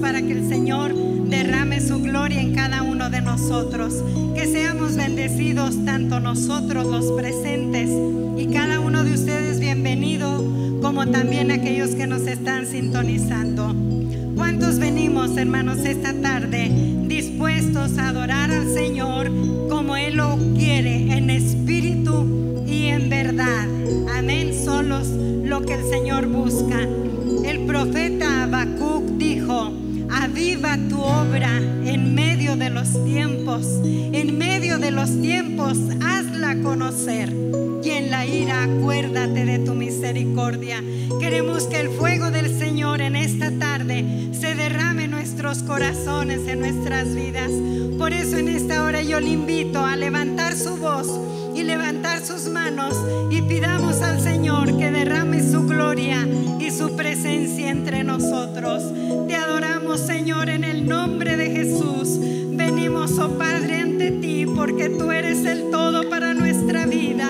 para que el Señor derrame su gloria en cada uno de nosotros. Que seamos bendecidos tanto nosotros los presentes y cada uno de ustedes bienvenido, como también aquellos que nos están sintonizando. ¿Cuántos venimos, hermanos, esta tarde dispuestos a adorar al Señor como Él lo quiere, en espíritu y en verdad? Amén. Solos lo que el Señor busca. El profeta Habacuc dijo: aviva tu obra en medio de los tiempos. En medio de los tiempos, hazla conocer. Y en la ira, acuérdate de tu misericordia. Queremos que el fuego del Señor en esta tarde se derrame en nuestros corazones, en nuestras vidas. Por eso en esta hora yo le invito a levantar su voz y levantar sus manos y pidamos al Señor que derrame su gloria y su presencia entre nosotros. Te adoramos, Señor, en el nombre de Jesús. Venimos, oh Padre, ante ti porque tú eres el todo para nuestra vida.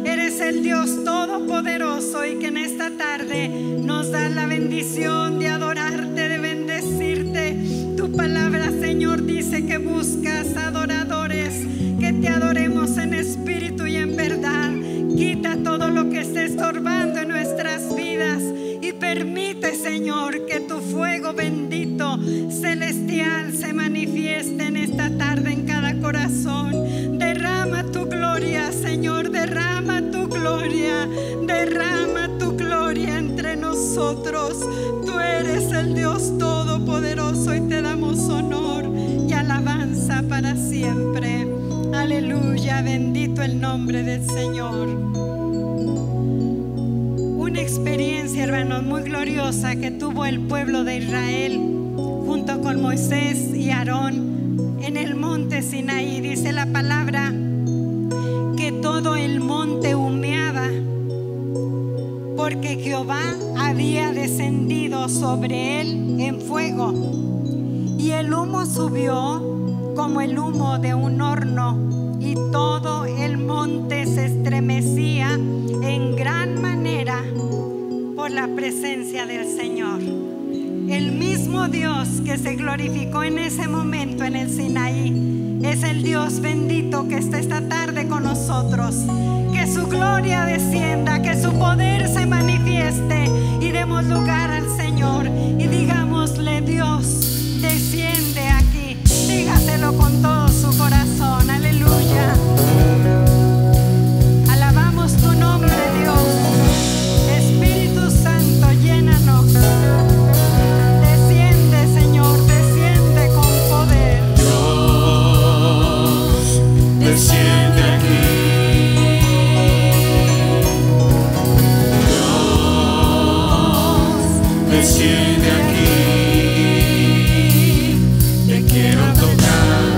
Eres el Dios todopoderoso y que en esta tarde nos da la bendición de adorarte, de bendecirte. Tu palabra, Señor, dice que buscas adoradores, que te adoremos en espíritu y en verdad. Quita todo lo que esté estorbando en nuestras vidas y permite, Señor, que tu fuego bendito, celestial, se manifieste en esta tarde en cada corazón. Derrama tu gloria, Señor, derrama tu gloria, derrama tu gloria entre nosotros. Tú eres el Dios todopoderoso y te damos honor y alabanza para siempre. Aleluya, bendito el nombre del Señor. Una experiencia, hermanos, muy gloriosa que tuvo el pueblo de Israel junto con Moisés y Aarón en el monte Sinaí. Dice la palabra que todo el monte humeaba porque Jehová había descendido sobre él en fuego, y el humo subió como el humo de un horno, y todo el monte se estremecía en gran manera por la presencia del Señor. El mismo Dios que se glorificó en ese momento en el Sinaí es el Dios bendito que está esta tarde con nosotros. Que su gloria descienda, que su poder se manifieste, y demos lugar al Señor y digámosle: Dios, desciende aquí. Dígaselo con todo su corazón. Aleluya. Alabamos tu nombre, Dios. Espíritu Santo, llénanos. Desciende, Señor, desciende con poder. Dios, desciende aquí. Dios, desciende aquí. Te quiero tocar,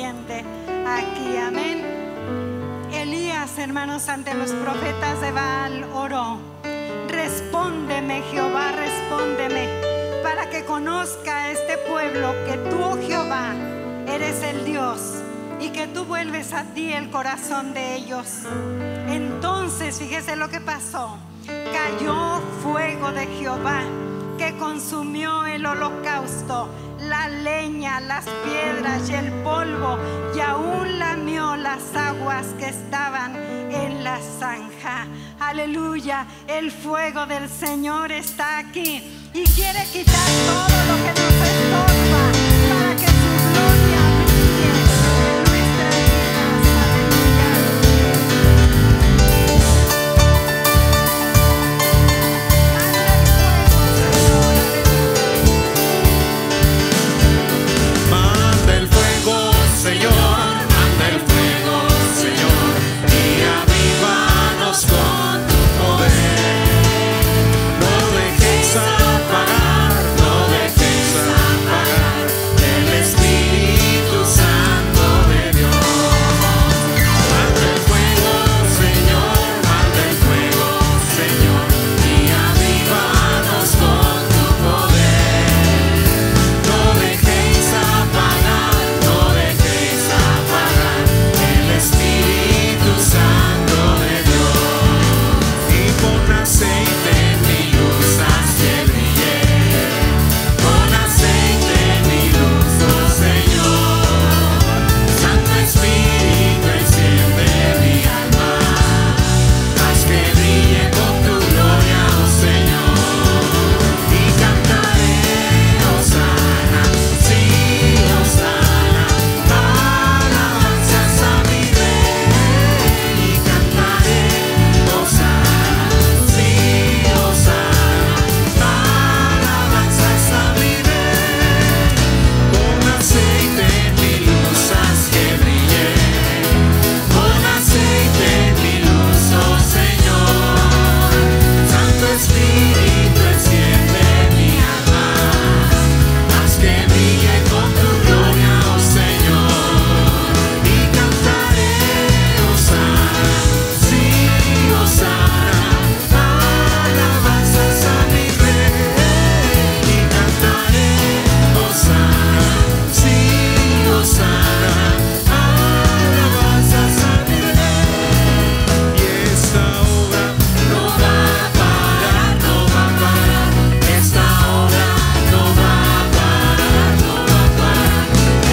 siente aquí. Amén. Elías, hermanos, ante los profetas de Baal oró: respóndeme, Jehová, respóndeme, para que conozca este pueblo que tú, oh Jehová, eres el Dios, y que tú vuelves a ti el corazón de ellos. Entonces, fíjese lo que pasó: cayó fuego de Jehová que consumió el holocausto, la leña, las piedras y el polvo, y aún lamió las aguas que estaban en la zanja. Aleluya, el fuego del Señor está aquí y quiere quitar todo lo que nos estorba para que su gloria brille en nuestras vidas. Aleluya. Manda el fuego, Señor, manda el fuego, Señor, y avívanos con tu poder. No dejes apagar, no dejes apagar el Espíritu Santo de Dios. Manda el fuego, Señor, manda el fuego, Señor, y avívanos con tu poder. No dejéis apagar, no dejéis apagar el Espíritu Santo de Dios. Y pon aceite en mi luz, haz que brille. Pon aceite en mi luz, oh Señor. Santo Espíritu, enciende mi alma. Haz que brille con tu gloria, oh Señor. Y cantaré, Hosana, sí, Hosana, alabanzas a mi Rey. Y cantaré, Hosana, sí, Hosana, alabanzas a mi Rey. Pon aceite en mi luz, haz que brille. Pon aceite en mi luz, oh Señor. Santo Espíritu, enciende mi alma. Haz que brille con tu gloria, oh Señor. Y cantaré, Hosana, sí, Hosana, alabanzas a mi Rey. Y cantaré, Hosana, sí, Hosana, alabanzas a mi Rey. Y esta obra no va a parar, no va a parar. Esta obra no va a parar, no va a parar.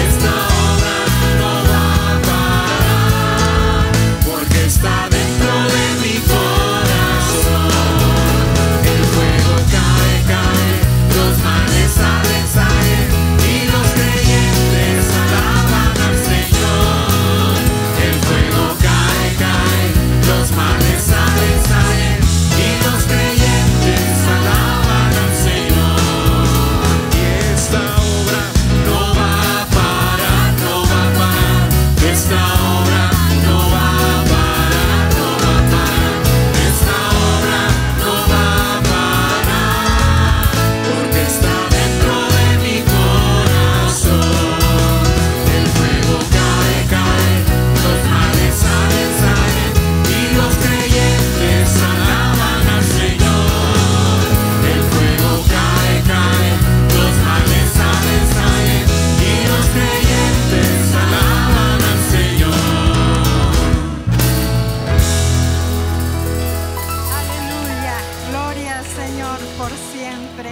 Esta obra no va a parar, porque está dentro de mi corazón. El fuego cae, cae, los males salen, salen, y los creyentes alaban al Señor. El fuego cae, cae, los males salen, salen, y los creyentes alaban al Señor. Y esta obra no va a parar, no va a parar. Esta obra no va a parar, no va a parar. Esta obra no va a parar, porque está dentro de mi corazón. El fuego cae, cae, los males salen, salen, y los creyentes alaban al Señor. El fuego cae, cae, los males salen, salen, y los creyentes alaban al Señor. Aleluya, gloria al Señor por siempre.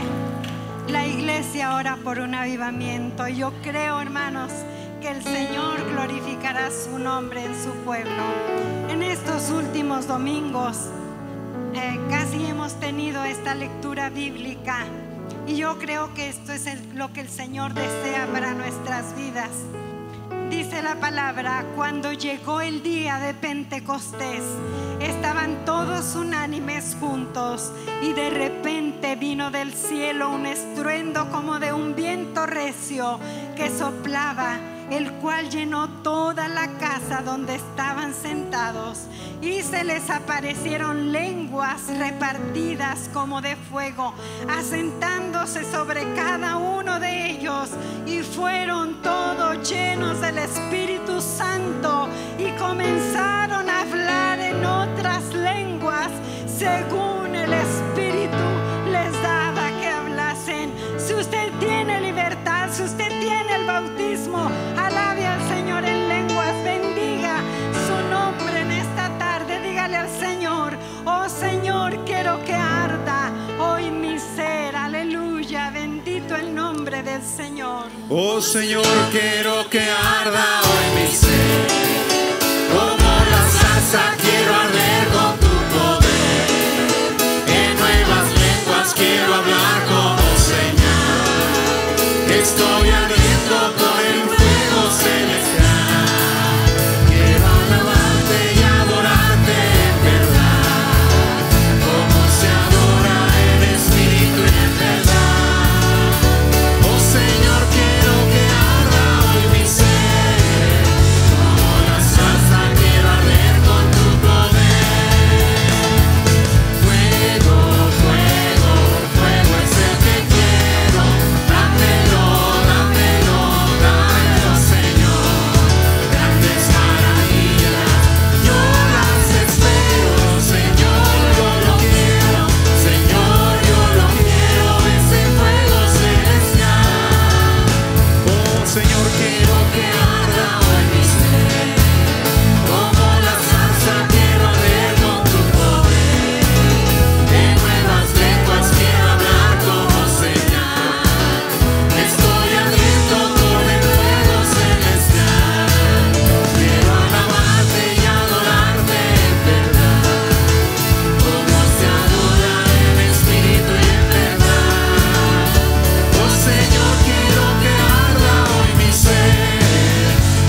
La iglesia ora por un avivamiento. Yo creo, hermanos, que el Señor glorificará su nombre en su pueblo. En estos últimos domingos casi hemos tenido esta lectura bíblica, y yo creo que esto es lo que el Señor desea para nuestras vidas. Dice la palabra: cuando llegó el día de Pentecostés, estaban todos unánimes juntos, y de repente vino del cielo un estruendo como de un viento recio que soplaba, el cual llenó toda la casa donde estaban sentados, y se les aparecieron lenguas repartidas como de fuego, asentándose sobre cada uno de ellos, y fueron todos llenos del Espíritu Santo y comenzaron a hablar en otras lenguas según el Espíritu les daba que hablasen. Si usted tiene libertad, si usted tiene el bautismo, alabe al Señor en lenguas, bendiga su nombre en esta tarde. Dígale al Señor: oh Señor, quiero que arda hoy mi ser. Aleluya, bendito el nombre del Señor. Oh Señor, quiero que arda hoy mi ser, como la salsa quiero arder con tu poder, en nuevas lenguas quiero hablar como señal, estoy ardiendo con el fuego celestial, quiero alabarte y adorarte en verdad, como se adora en espíritu y en verdad. Oh Señor, quiero que arda hoy mi ser, como la salsa quiero arder con tu poder. Fuego, fuego, fuego es el que quiero, dámelo, dámelo, dámelo Señor. Grandes maravillas, yo las espero, Señor, yo lo quiero, Señor, yo lo quiero, ese fuego celestial. Oh Señor, quiero que arda hoy mi ser, como la salsa quiero arder con tu poder, en nuevas lenguas quiero hablar como señal, estoy ardiendo con el fuego celestial, quiero alabarte y adorarte en verdad, como se adora en espíritu y en verdad. Oh Señor, quiero que arda hoy mi ser,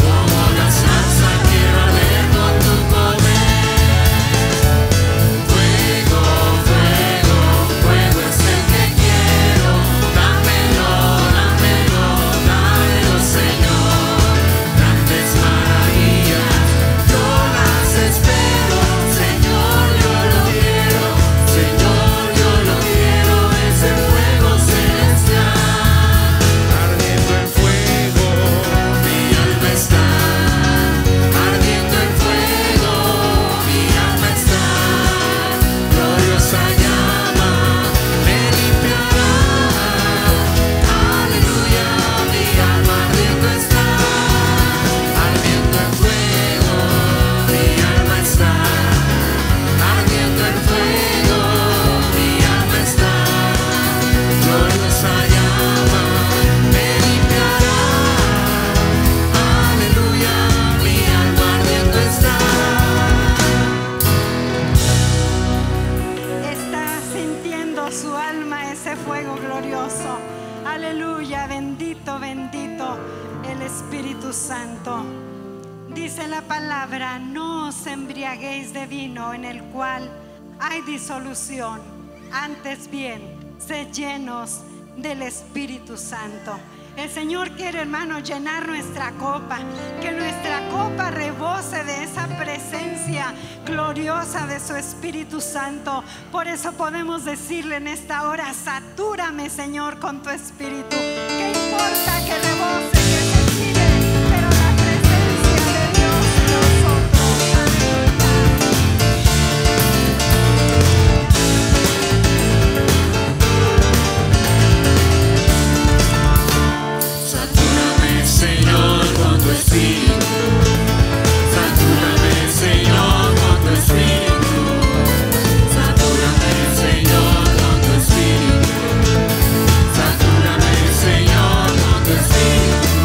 como la salsa quiero arder con tu poder. Fuego, fuego, fuego es el que quiero, dámelo, dámelo, dámelo Señor. Grandes maravillas, yo las espero, Señor, yo lo quiero, Señor, yo lo quiero, ese fuego celestial. Ardiendo en fuego, mi alma está, ardiendo en fuego, mi alma está, gloriosa llama me limpiará. Aleluya, mi alma ardiendo está, ardiendo en fuego, mi alma está, ardiendo en fuego, mi alma está, gloriosa llama me limpiará. Aleluya, mi alma ardiendo está. Está sintiendo su alma ese fuego glorioso. Aleluya, bendito, bendito el Espíritu Santo. Dice la palabra: no os embriaguéis de vino en el cual hay disolución, antes bien, sed llenos del Espíritu Santo. El Señor quiere, hermanos, llenar nuestra copa, que nuestra copa rebose de esa presencia gloriosa de su Espíritu Santo. Por eso podemos decirle en esta hora: satúrame, Señor, con tu Espíritu. ¿Qué importa que rebose, que se tire, pero la presencia de Dios en nosotros? Satúrame, Señor, con tu espíritu. Satúrame, Señor, con tu espíritu. Satúrame, Señor, con tu espíritu. Satúrame, Señor, con tu espíritu.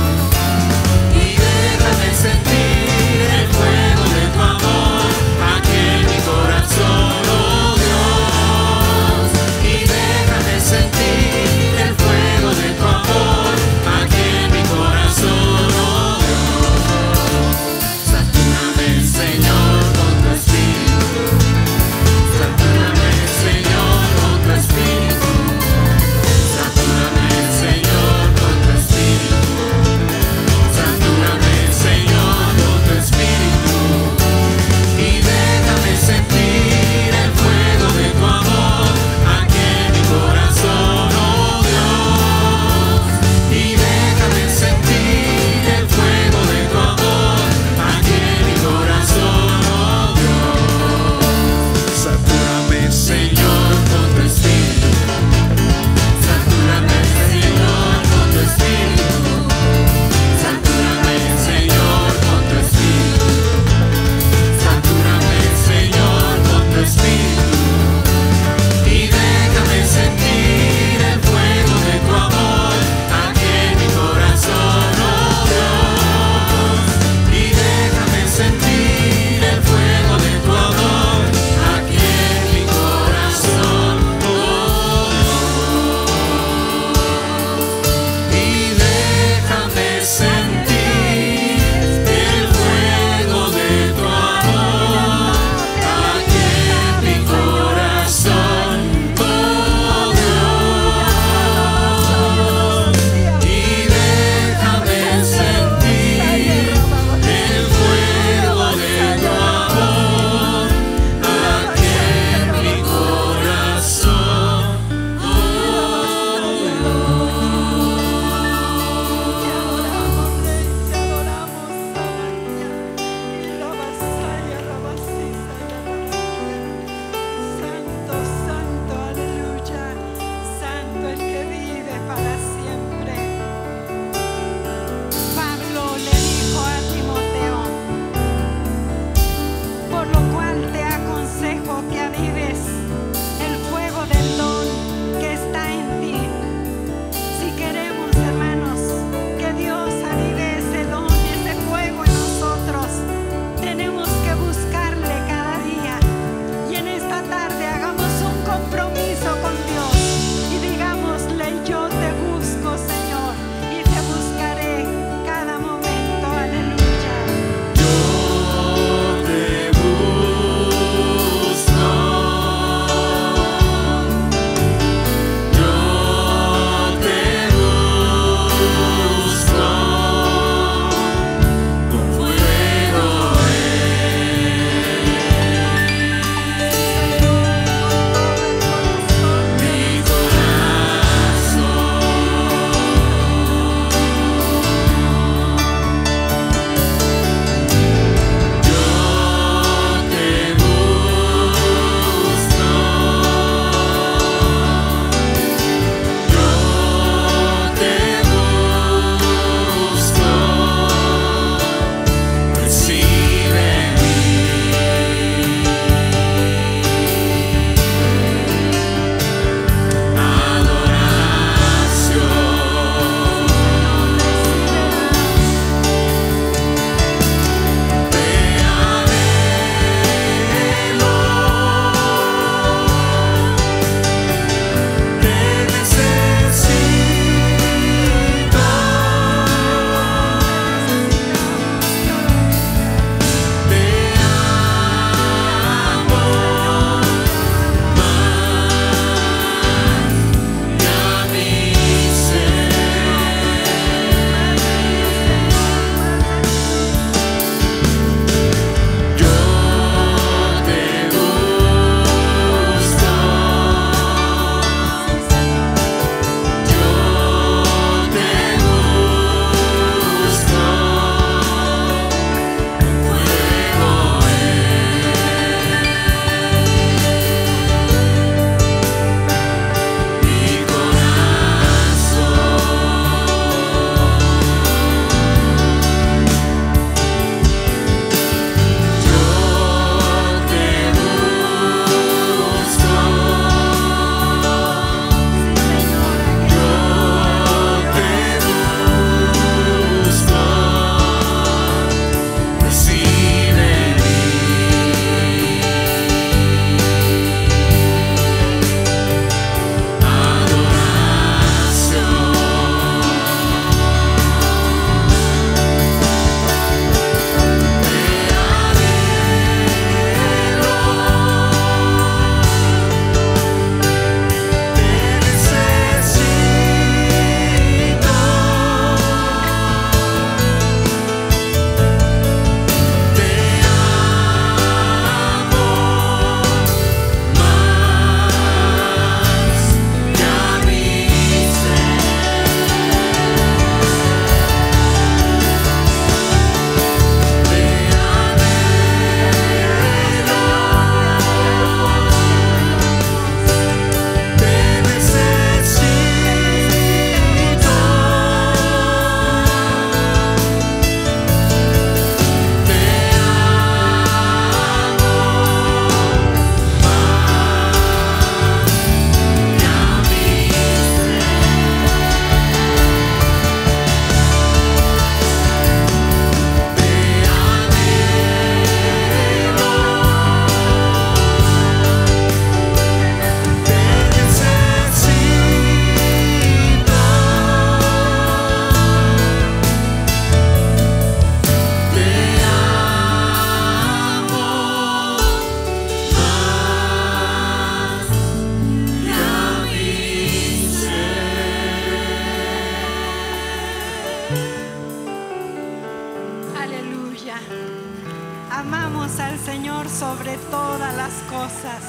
todas las cosas.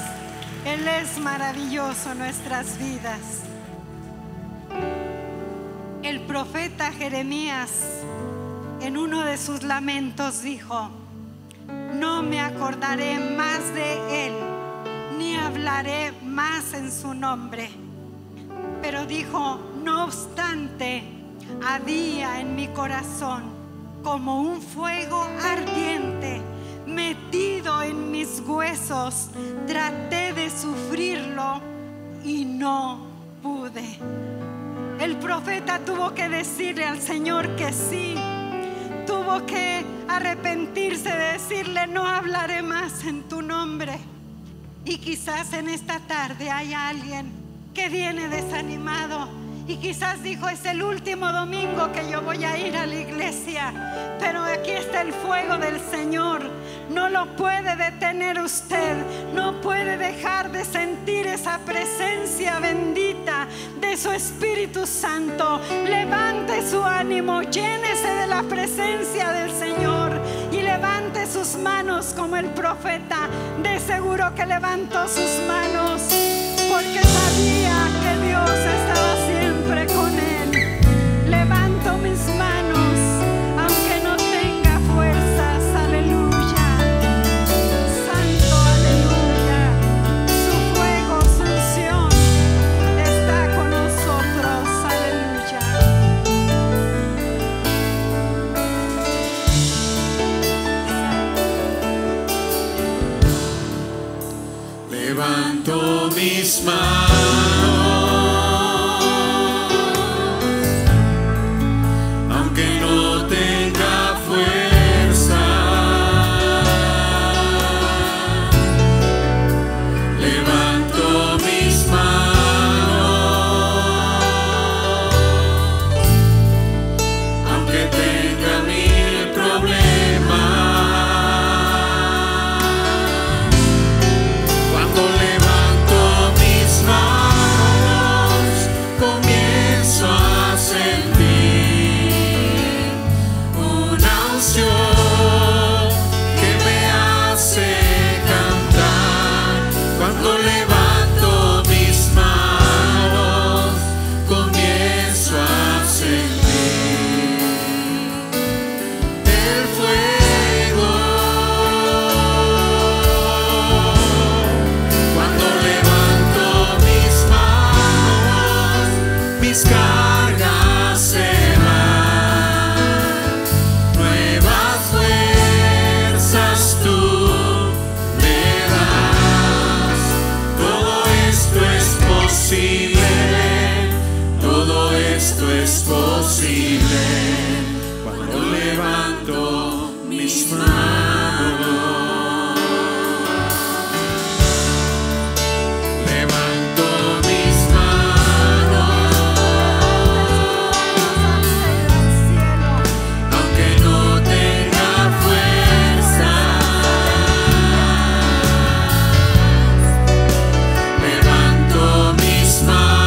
Él es maravilloso en nuestras vidas. El profeta Jeremías, en uno de sus lamentos, dijo: no me acordaré más de él, ni hablaré más en su nombre. Pero dijo: no obstante, ardía en mi corazón como un fuego ardiente, metido en mis huesos. Traté de sufrirlo y no pude. El profeta tuvo que decirle al Señor que sí. Tuvo que arrepentirse de decirle: no hablaré más en tu nombre. Y quizás en esta tarde hay alguien que viene desanimado y quizás dijo: es el último domingo que yo voy a ir a la iglesia. Pero aquí está el fuego del Señor. No lo puede detener usted. No puede dejar de sentir esa presencia bendita de su Espíritu Santo. Levante su ánimo, llénese de la presencia del Señor y levante sus manos como el profeta. De seguro que levantó sus manos porque sabía que Dios estaba siempre con él. Levanto mis manos aunque no tenga fuerzas. Aleluya. Santo, aleluya. Su fuego, su unción está con nosotros. Aleluya. Levanto mis manos, aunque no tenga fuerza. Levanto mis manos, aunque tenga mil problemas. Cuando levanto mis manos, comienzo a sentir una unción que me hace cantar. Cuando levanto mis manos, comienzo a sentir el fuego. Cuando levanto mis manos, mis cargas se van. Nuevas fuerzas tú me das. Todo esto es posible. Todo esto es posible. Cuando levanto mis manos. Levanto mis manos, aunque no tenga fuerza. Levanto mis manos,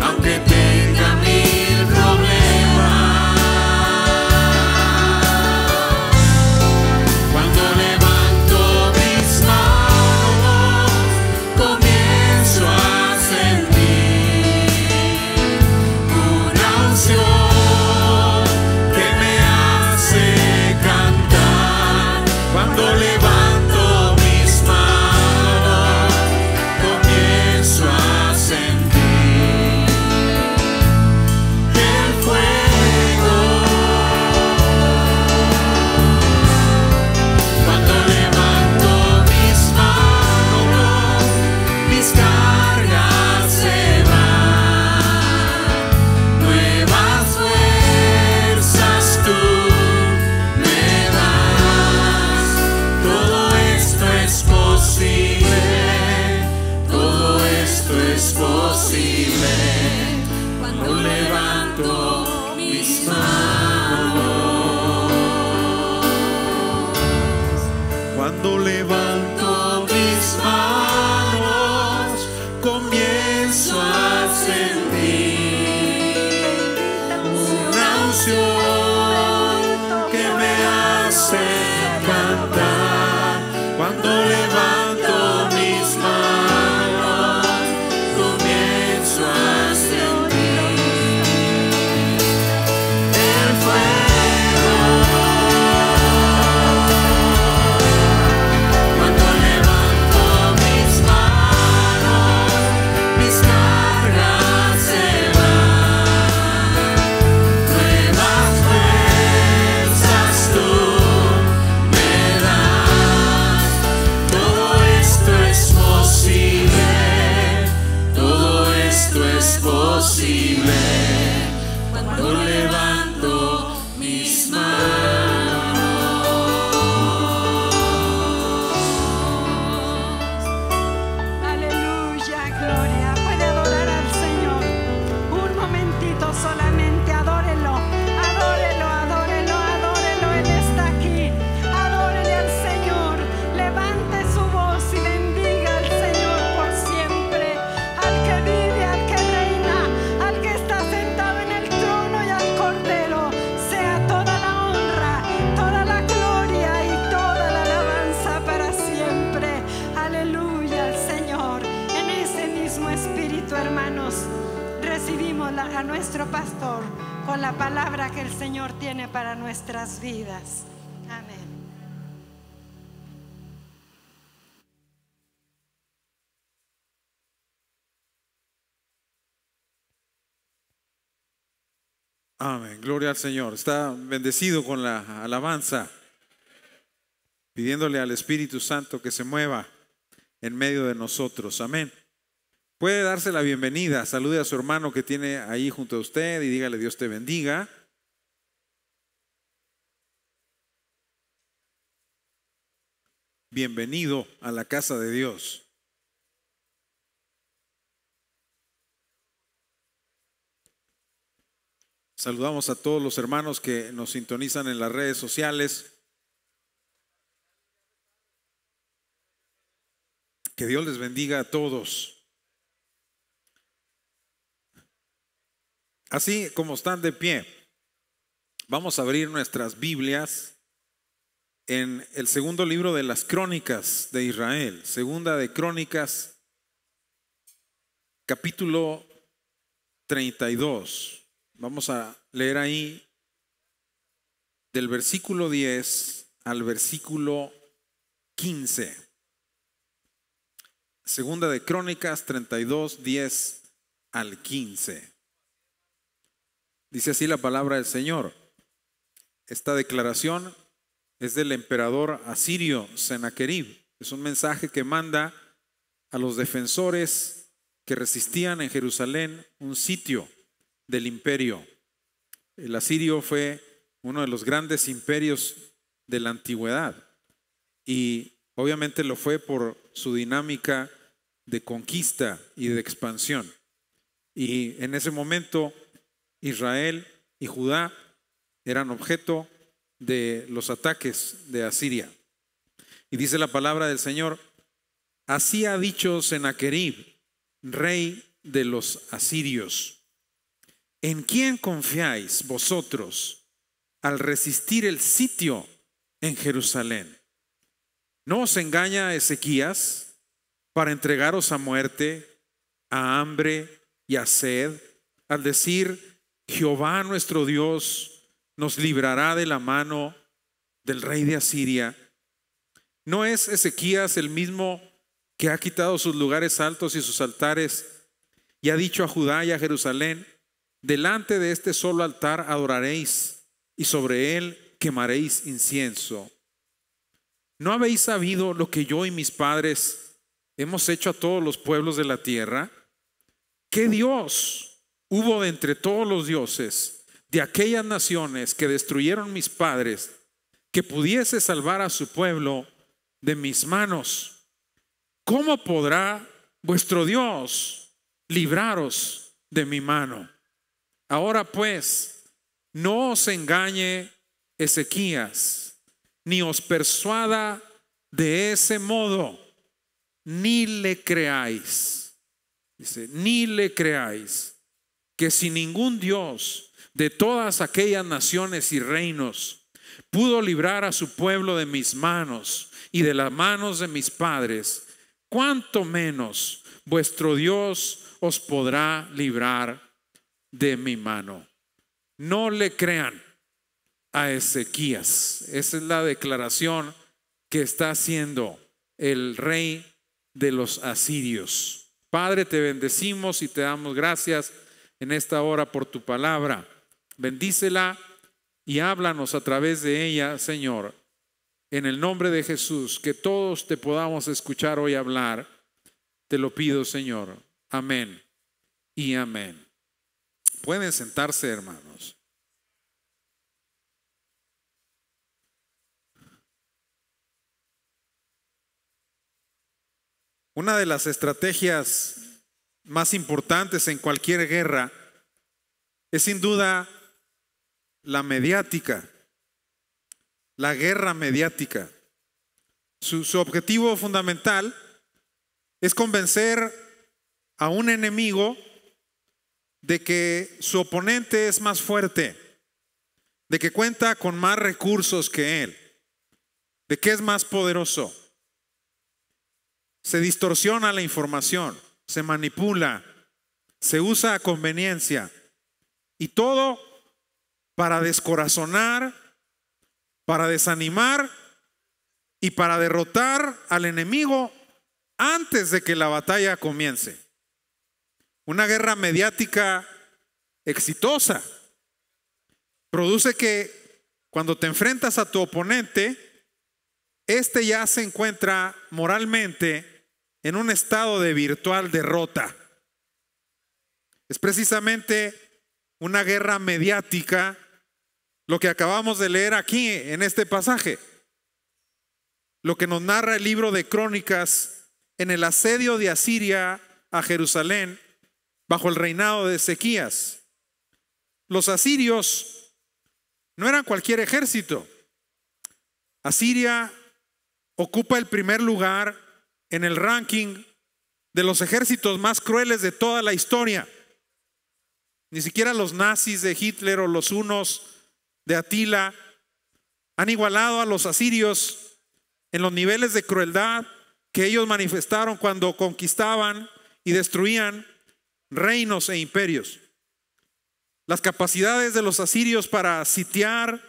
aunque tenga mil problemas. Cuando levanto mis manos, comienzo a sentir una unción que me hace cantar. Cuando levanto mis manos, comienzo a sentir el fuego. Cuando levanto mis manos, mis cargas se van. Nuevas fuerzas tú me das. Todo esto es posible. Todo esto es posible. Cuando levanto mis manos. Cuando levanto mis manos, comienzo a sentir una unción que con la palabra que el Señor tiene para nuestras vidas. Amén. Amén, gloria al Señor. Está bendecido con la alabanza, pidiéndole al Espíritu Santo que se mueva en medio de nosotros. Amén. Puede darse la bienvenida, salude a su hermano que tiene ahí junto a usted y dígale: Dios te bendiga. Bienvenido a la casa de Dios. Saludamos a todos los hermanos que nos sintonizan en las redes sociales. Que Dios les bendiga a todos. Así como están de pie, vamos a abrir nuestras Biblias en el segundo libro de las Crónicas de Israel. Segunda de Crónicas, capítulo 32. Vamos a leer ahí del versículo 10 al versículo 15. Segunda de Crónicas 32, 10 al 15. Dice así la palabra del Señor. Esta declaración es del emperador asirio Sennacherib. Es un mensaje que manda a los defensores que resistían en Jerusalén un sitio del imperio. El asirio fue uno de los grandes imperios de la antigüedad y obviamente lo fue por su dinámica de conquista y de expansión. Y en ese momento Israel y Judá eran objeto de los ataques de Asiria. Y dice la palabra del Señor: así ha dicho Sennacherib, rey de los asirios: ¿en quién confiáis vosotros al resistir el sitio en Jerusalén? ¿No os engaña Ezequías para entregaros a muerte, a hambre y a sed, al decir: Jehová nuestro Dios nos librará de la mano del rey de Asiria? ¿No es Ezequías el mismo que ha quitado sus lugares altos y sus altares y ha dicho a Judá y a Jerusalén: delante de este solo altar adoraréis y sobre él quemaréis incienso? ¿No habéis sabido lo que yo y mis padres hemos hecho a todos los pueblos de la tierra? ¿Qué Dios hubo de entre todos los dioses de aquellas naciones que destruyeron mis padres, que pudiese salvar a su pueblo de mis manos? ¿Cómo podrá vuestro Dios libraros de mi mano? Ahora pues, no os engañe Ezequías, ni os persuada de ese modo, ni le creáis. Dice, ni le creáis, que si ningún Dios de todas aquellas naciones y reinos pudo librar a su pueblo de mis manos y de las manos de mis padres, cuánto menos vuestro Dios os podrá librar de mi mano. No le crean a Ezequías. Esa es la declaración que está haciendo el rey de los asirios. Padre, te bendecimos y te damos gracias en esta hora por tu palabra. Bendícela y háblanos a través de ella, Señor. En el nombre de Jesús, que todos te podamos escuchar hoy hablar. Te lo pido, Señor. Amén y amén. Pueden sentarse, hermanos. Una de las estrategias más importantes en cualquier guerra es sin duda la mediática, la guerra mediática. Su objetivo fundamental es convencer a un enemigo de que su oponente es más fuerte, de que cuenta con más recursos que él, de que es más poderoso. Se distorsiona la información, se manipula, se usa a conveniencia y todo para descorazonar, para desanimar y para derrotar al enemigo antes de que la batalla comience. Una guerra mediática exitosa produce que cuando te enfrentas a tu oponente, este ya se encuentra moralmente en un estado de virtual derrota. Es precisamente una guerra mediática lo que acabamos de leer aquí en este pasaje. Lo que nos narra el libro de Crónicas en el asedio de Asiria a Jerusalén bajo el reinado de Ezequías. Los asirios no eran cualquier ejército. Asiria ocupa el primer lugar en el ranking de los ejércitos más crueles de toda la historia. Ni siquiera los nazis de Hitler o los hunos de Atila han igualado a los asirios en los niveles de crueldad que ellos manifestaron cuando conquistaban y destruían reinos e imperios. Las capacidades de los asirios para sitiar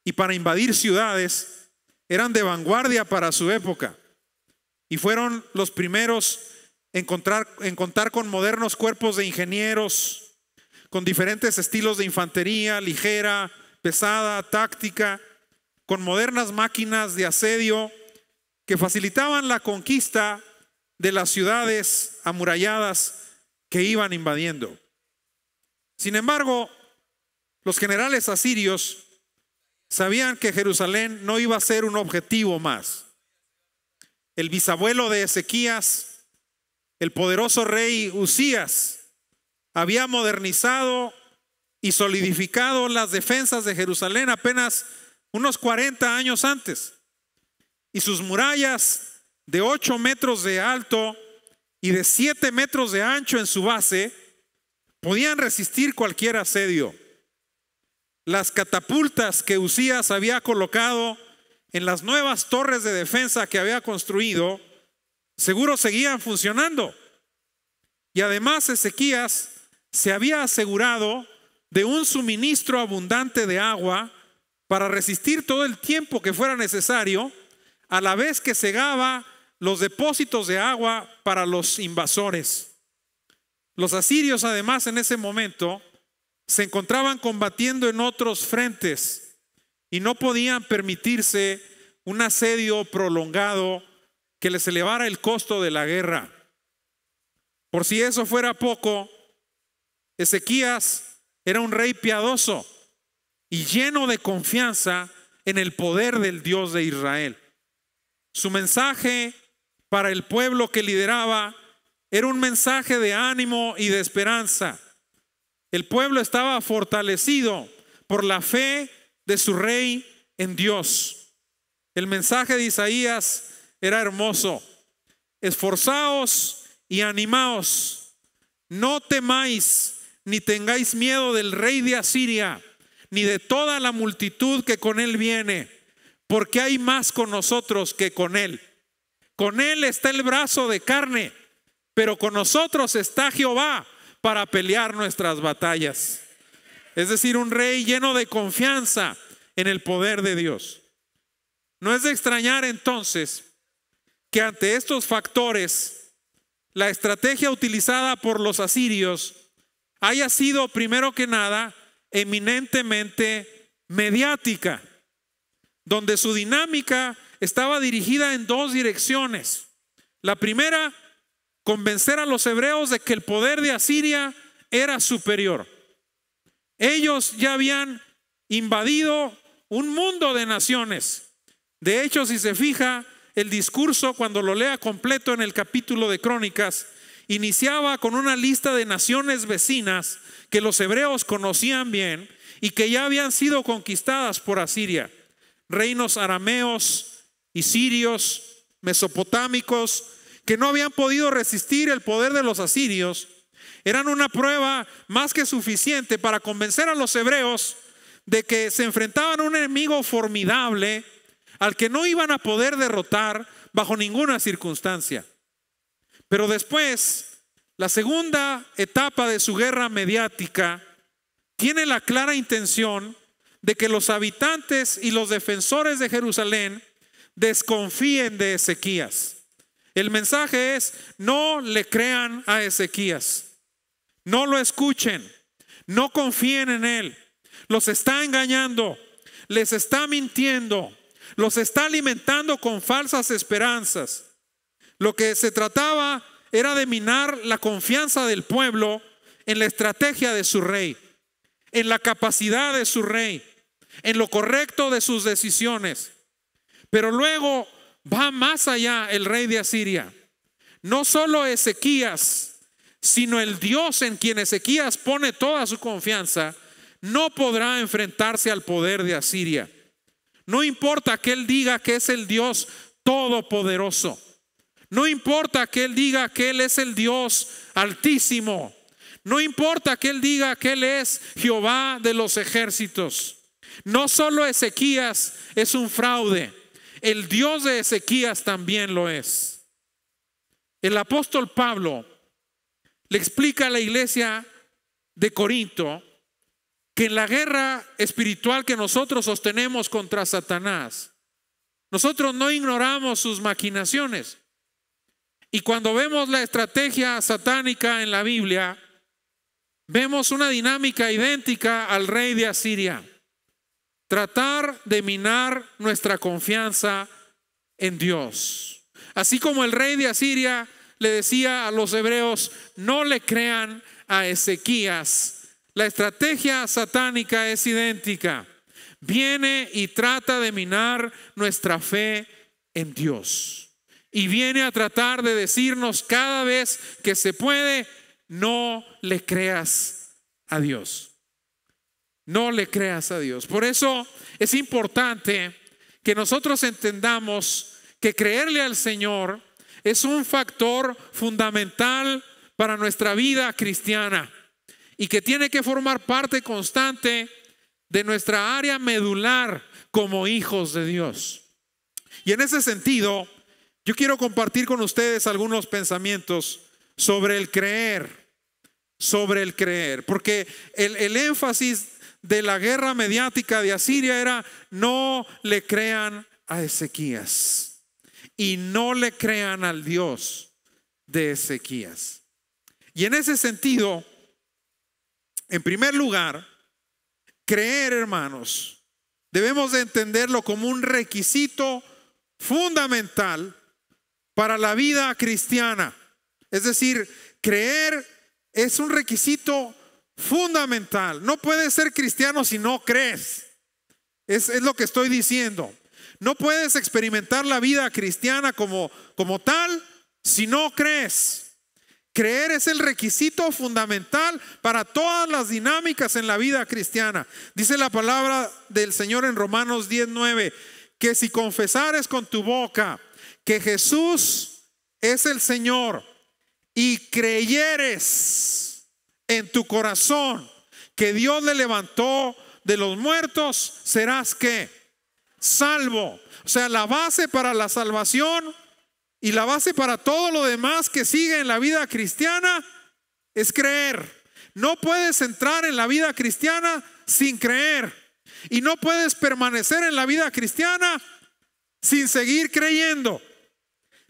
y para invadir ciudades eran de vanguardia para su época y fueron los primeros en contar con modernos cuerpos de ingenieros, con diferentes estilos de infantería, ligera, pesada, táctica, con modernas máquinas de asedio que facilitaban la conquista de las ciudades amuralladas que iban invadiendo. Sin embargo, los generales asirios sabían que Jerusalén no iba a ser un objetivo más. El bisabuelo de Ezequías, el poderoso rey Usías, había modernizado y solidificado las defensas de Jerusalén apenas unos 40 años antes. Y sus murallas de 8 metros de alto y de 7 metros de ancho en su base podían resistir cualquier asedio. Las catapultas que Usías había colocado en las nuevas torres de defensa que había construido seguro seguían funcionando. Y además Ezequías se había asegurado de un suministro abundante de agua para resistir todo el tiempo que fuera necesario, a la vez que cegaba los depósitos de agua para los invasores. Los asirios, además, en ese momento se encontraban combatiendo en otros frentes y no podían permitirse un asedio prolongado que les elevara el costo de la guerra. Por si eso fuera poco, Ezequías era un rey piadoso y lleno de confianza en el poder del Dios de Israel. Su mensaje para el pueblo que lideraba era un mensaje de ánimo y de esperanza. El pueblo estaba fortalecido por la fe de su rey en Dios. El mensaje de Isaías era hermoso. Esforzaos y animaos, no temáis ni tengáis miedo del rey de Asiria, ni de toda la multitud que con él viene, porque hay más con nosotros que con él. Con él está el brazo de carne, pero con nosotros está Jehová para pelear nuestras batallas. Es decir, un rey lleno de confianza en el poder de Dios. No es de extrañar entonces que ante estos factores la estrategia utilizada por los asirios haya sido, primero que nada, eminentemente mediática, donde su dinámica estaba dirigida en dos direcciones. La primera, convencer a los hebreos de que el poder de Asiria era superior. Ellos ya habían invadido un mundo de naciones. De hecho, si se fija, el discurso, cuando lo lea completo en el capítulo de Crónicas, iniciaba con una lista de naciones vecinas que los hebreos conocían bien y que ya habían sido conquistadas por Asiria. Reinos arameos y sirios, mesopotámicos, que no habían podido resistir el poder de los asirios, eran una prueba más que suficiente para convencer a los hebreos de que se enfrentaban a un enemigo formidable al que no iban a poder derrotar bajo ninguna circunstancia. Pero después, la segunda etapa de su guerra mediática tiene la clara intención de que los habitantes y los defensores de Jerusalén desconfíen de Ezequías. El mensaje es: no le crean a Ezequías, no lo escuchen, no confíen en él. Los está engañando, les está mintiendo, los está alimentando con falsas esperanzas. Lo que se trataba era de minar la confianza del pueblo en la estrategia de su rey, en la capacidad de su rey, en lo correcto de sus decisiones. Pero luego va más allá el rey de Asiria. No solo Ezequías, sino el Dios en quien Ezequías pone toda su confianza, no podrá enfrentarse al poder de Asiria. No importa que él diga que es el Dios todopoderoso. No importa que él diga que él es el Dios altísimo. No importa que él diga que él es Jehová de los ejércitos. No solo Ezequías es un fraude, el Dios de Ezequías también lo es. El apóstol Pablo le explica a la iglesia de Corinto que en la guerra espiritual que nosotros sostenemos contra Satanás, nosotros no ignoramos sus maquinaciones. Y cuando vemos la estrategia satánica en la Biblia, vemos una dinámica idéntica al rey de Asiria. Tratar de minar nuestra confianza en Dios. Así como el rey de Asiria le decía a los hebreos: no le crean a Ezequías. La estrategia satánica es idéntica. Viene y trata de minar nuestra fe en Dios. Y viene a tratar de decirnos cada vez que se puede: no le creas a Dios. No le creas a Dios. Por eso es importante que nosotros entendamos que creerle al Señor es un factor fundamental para nuestra vida cristiana y que tiene que formar parte constante de nuestra área medular como hijos de Dios. Y en ese sentido, yo quiero compartir con ustedes algunos pensamientos sobre el creer, porque el énfasis de la guerra mediática de Asiria era: no le crean a Ezequías y no le crean al Dios de Ezequías. Y en ese sentido, en primer lugar, creer, hermanos, debemos de entenderlo como un requisito fundamental para la vida cristiana. Es decir, creer es un requisito fundamental. No puedes ser cristiano si no crees. Es lo que estoy diciendo. No puedes experimentar la vida cristiana como tal si no crees. Creer es el requisito fundamental para todas las dinámicas en la vida cristiana. Dice la palabra del Señor en Romanos 10:9, que si confesares con tu boca que Jesús es el Señor y creyeres en tu corazón que Dios le levantó de los muertos, serás ¿qué? Salvo. O sea, la base para la salvación y la base para todo lo demás que sigue en la vida cristiana es creer. No puedes entrar en la vida cristiana sin creer, y no puedes permanecer en la vida cristiana sin seguir creyendo.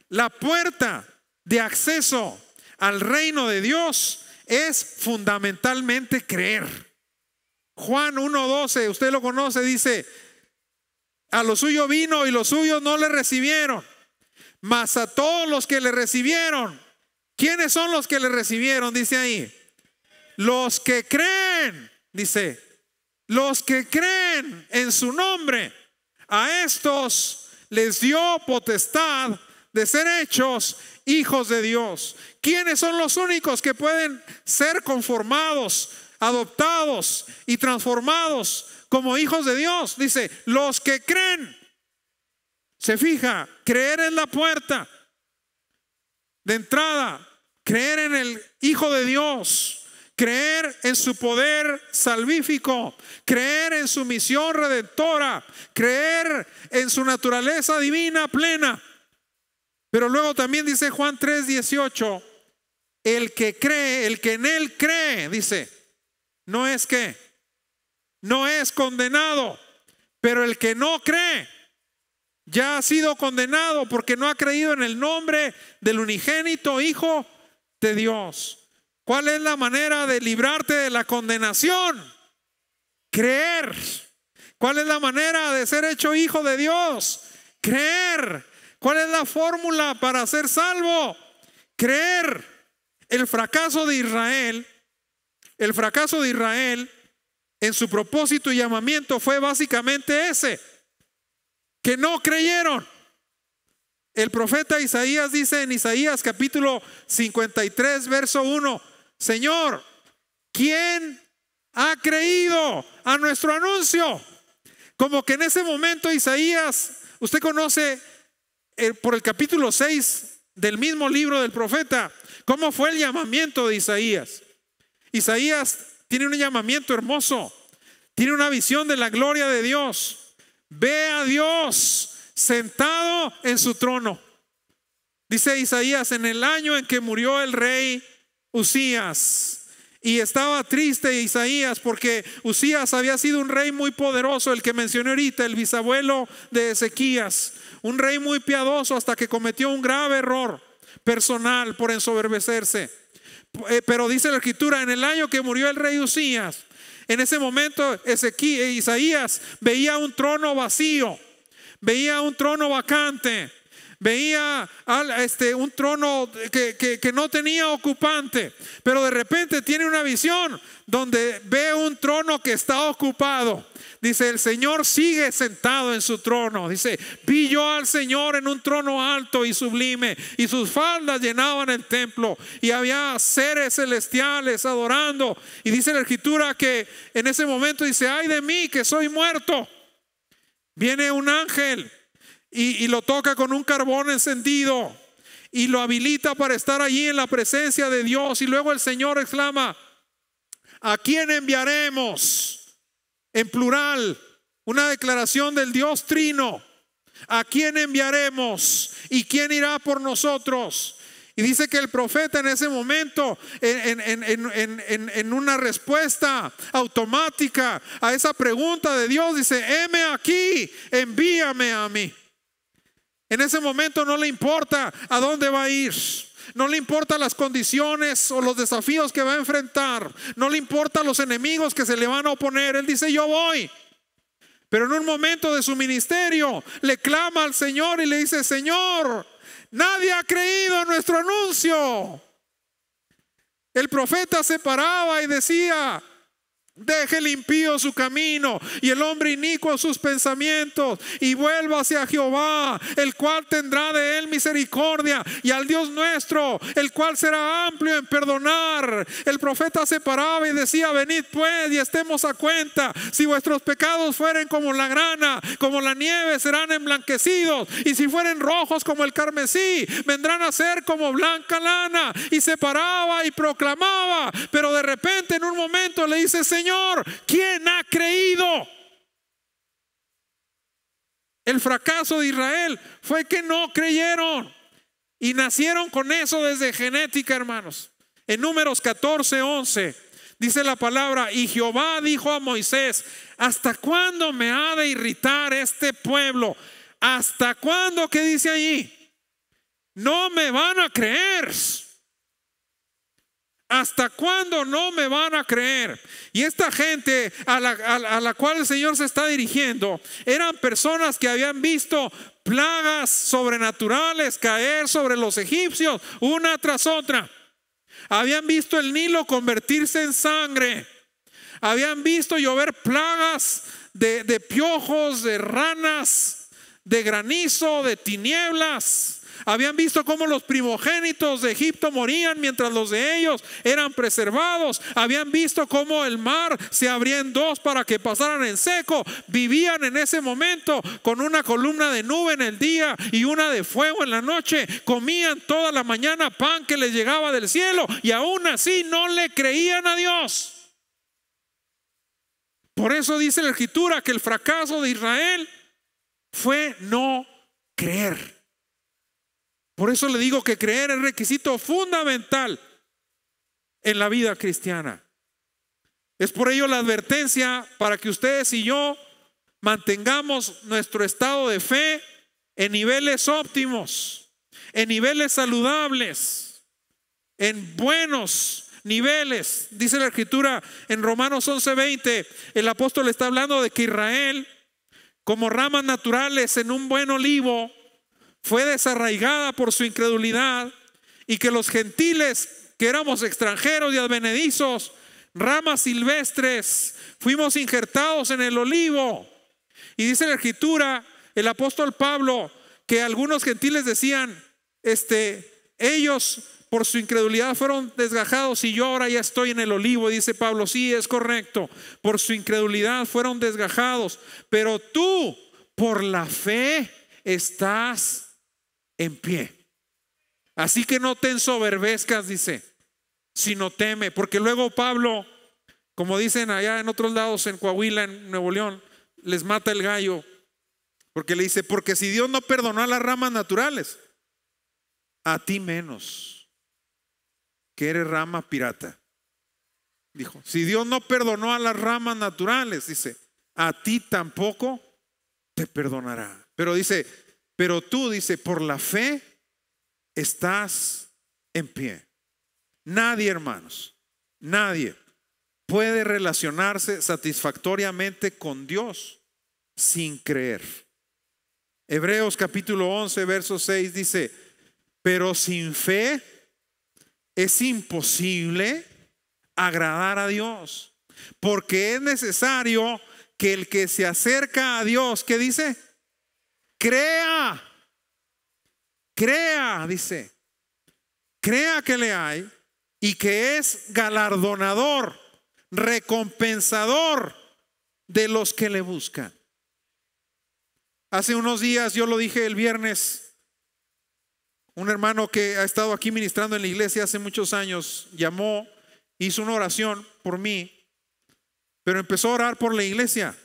La puerta de acceso al reino de Dios es fundamentalmente creer. Juan 1:12, usted lo conoce, dice: a lo suyo vino y los suyos no le recibieron, mas a todos los que le recibieron. ¿Quiénes son los que le recibieron? Dice ahí: los que creen, dice, los que creen en su nombre, a estos les dio potestad de ser hechos hijos de Dios. ¿Quiénes son los únicos que pueden ser conformados, adoptados y transformados como hijos de Dios? Dice: los que creen. Se fija, creer es la puerta de entrada. Creer en el Hijo de Dios, creer en su poder salvífico, creer en su misión redentora, creer en su naturaleza divina plena. Pero luego también dice Juan 3:18, el que cree, el que en él cree, dice, no es que no es condenado, pero el que no cree ya ha sido condenado porque no ha creído en el nombre del unigénito Hijo de Dios. ¿Cuál es la manera de librarte de la condenación? Creer. ¿Cuál es la manera de ser hecho hijo de Dios? Creer. ¿Cuál es la fórmula para ser salvo? Creer. El fracaso de Israel en su propósito y llamamiento fue básicamente ese, que no creyeron. El profeta Isaías dice en Isaías capítulo 53 verso 1: Señor, ¿quién ha creído a nuestro anuncio? Como que en ese momento Isaías, usted conoce por el capítulo 6 del mismo libro del profeta, cómo fue el llamamiento de Isaías. Isaías tiene un llamamiento hermoso, tiene una visión de la gloria de Dios. Ve a Dios sentado en su trono. Dice Isaías: en el año en que murió el rey Usías. Y estaba triste Isaías porque Usías había sido un rey muy poderoso, el que mencioné ahorita, el bisabuelo de Ezequías, un rey muy piadoso, hasta que cometió un grave error personal por ensoberbecerse. Pero dice la escritura: en el año que murió el rey Usías, en ese momento Isaías veía un trono vacío, veía un trono vacante, veía un trono que no tenía ocupante, pero de repente tiene una visión donde ve un trono que está ocupado. Dice: el Señor sigue sentado en su trono. Dice: vi yo al Señor en un trono alto y sublime, y sus faldas llenaban el templo, y había seres celestiales adorando. Y dice la escritura que en ese momento dice: ay de mí que soy muerto. Viene un ángel y lo toca con un carbón encendido y lo habilita para estar allí en la presencia de Dios. Y luego el Señor exclama: ¿a quién enviaremos? En plural, una declaración del Dios Trino. ¿A quién enviaremos? ¿Y quién irá por nosotros? Y dice que el profeta en ese momento, en una respuesta automática a esa pregunta de Dios, dice: heme aquí, envíame a mí. En ese momento no le importa a dónde va a ir, no le importa las condiciones o los desafíos que va a enfrentar, no le importa los enemigos que se le van a oponer. Él dice: yo voy. Pero en un momento de su ministerio le clama al Señor y le dice: Señor, nadie ha creído nuestro anuncio. El profeta se paraba y decía: deje el impío su camino y el hombre inicuo sus pensamientos, y vuelva hacia Jehová, el cual tendrá de él misericordia, y al Dios nuestro, el cual será amplio en perdonar. El profeta se paraba y decía: venid pues y estemos a cuenta. Si vuestros pecados fueren como la grana, como la nieve, serán emblanquecidos, y si fueren rojos como el carmesí, vendrán a ser como blanca lana. Y se paraba y proclamaba. Pero de repente en un momento le dice: Señor, ¿quién ha creído? El fracaso de Israel fue que no creyeron, y nacieron con eso desde genética, hermanos. En Números 14:11 dice la palabra: y Jehová dijo a Moisés: ¿hasta cuándo me ha de irritar este pueblo? ¿Hasta cuándo? ¿Qué dice allí? No me van a creer. ¿Hasta cuándo no me van a creer? Y esta gente a la cual el Señor se está dirigiendo eran personas que habían visto plagas sobrenaturales caer sobre los egipcios una tras otra. Habían visto el Nilo convertirse en sangre. Habían visto llover plagas de piojos, de ranas, de granizo, de tinieblas. Habían visto cómo los primogénitos de Egipto morían mientras los de ellos eran preservados. Habían visto cómo el mar se abría en dos para que pasaran en seco. Vivían en ese momento con una columna de nube en el día y una de fuego en la noche. Comían toda la mañana pan que les llegaba del cielo, y aún así no le creían a Dios. Por eso dice la escritura que el fracaso de Israel fue no creer. Por eso le digo que creer es requisito fundamental en la vida cristiana. Es por ello la advertencia para que ustedes y yo mantengamos nuestro estado de fe en niveles óptimos, en niveles saludables, en buenos niveles. Dice la Escritura en Romanos 11:20, el apóstol está hablando de que Israel, como ramas naturales en un buen olivo, fue desarraigada por su incredulidad, y que los gentiles, que éramos extranjeros y advenedizos, ramas silvestres, fuimos injertados en el olivo. Y dice la Escritura, el apóstol Pablo, que algunos gentiles decían, ellos por su incredulidad fueron desgajados y yo ahora ya estoy en el olivo. Y dice Pablo, sí, es correcto, por su incredulidad fueron desgajados, pero tú por la fe estás en pie. Así que no te ensoberbezcas, dice, sino teme. Porque luego Pablo, como dicen allá en otros lados, en Coahuila, en Nuevo León, les mata el gallo, porque le dice, porque si Dios no perdonó a las ramas naturales, a ti menos, que eres rama pirata. Dijo, si Dios no perdonó a las ramas naturales, dice, a ti tampoco te perdonará. Pero dice, pero tú, dice, por la fe estás en pie. Nadie, hermanos, nadie puede relacionarse satisfactoriamente con Dios sin creer. Hebreos capítulo 11, verso 6 dice, pero sin fe es imposible agradar a Dios, porque es necesario que el que se acerca a Dios, ¿qué dice? Crea, dice, crea que le hay y que es galardonador, recompensador de los que le buscan. Hace unos días, yo lo dije el viernes, un hermano que ha estado aquí ministrando en la iglesia hace muchos años llamó, hizo una oración por mí, pero empezó a orar por la iglesia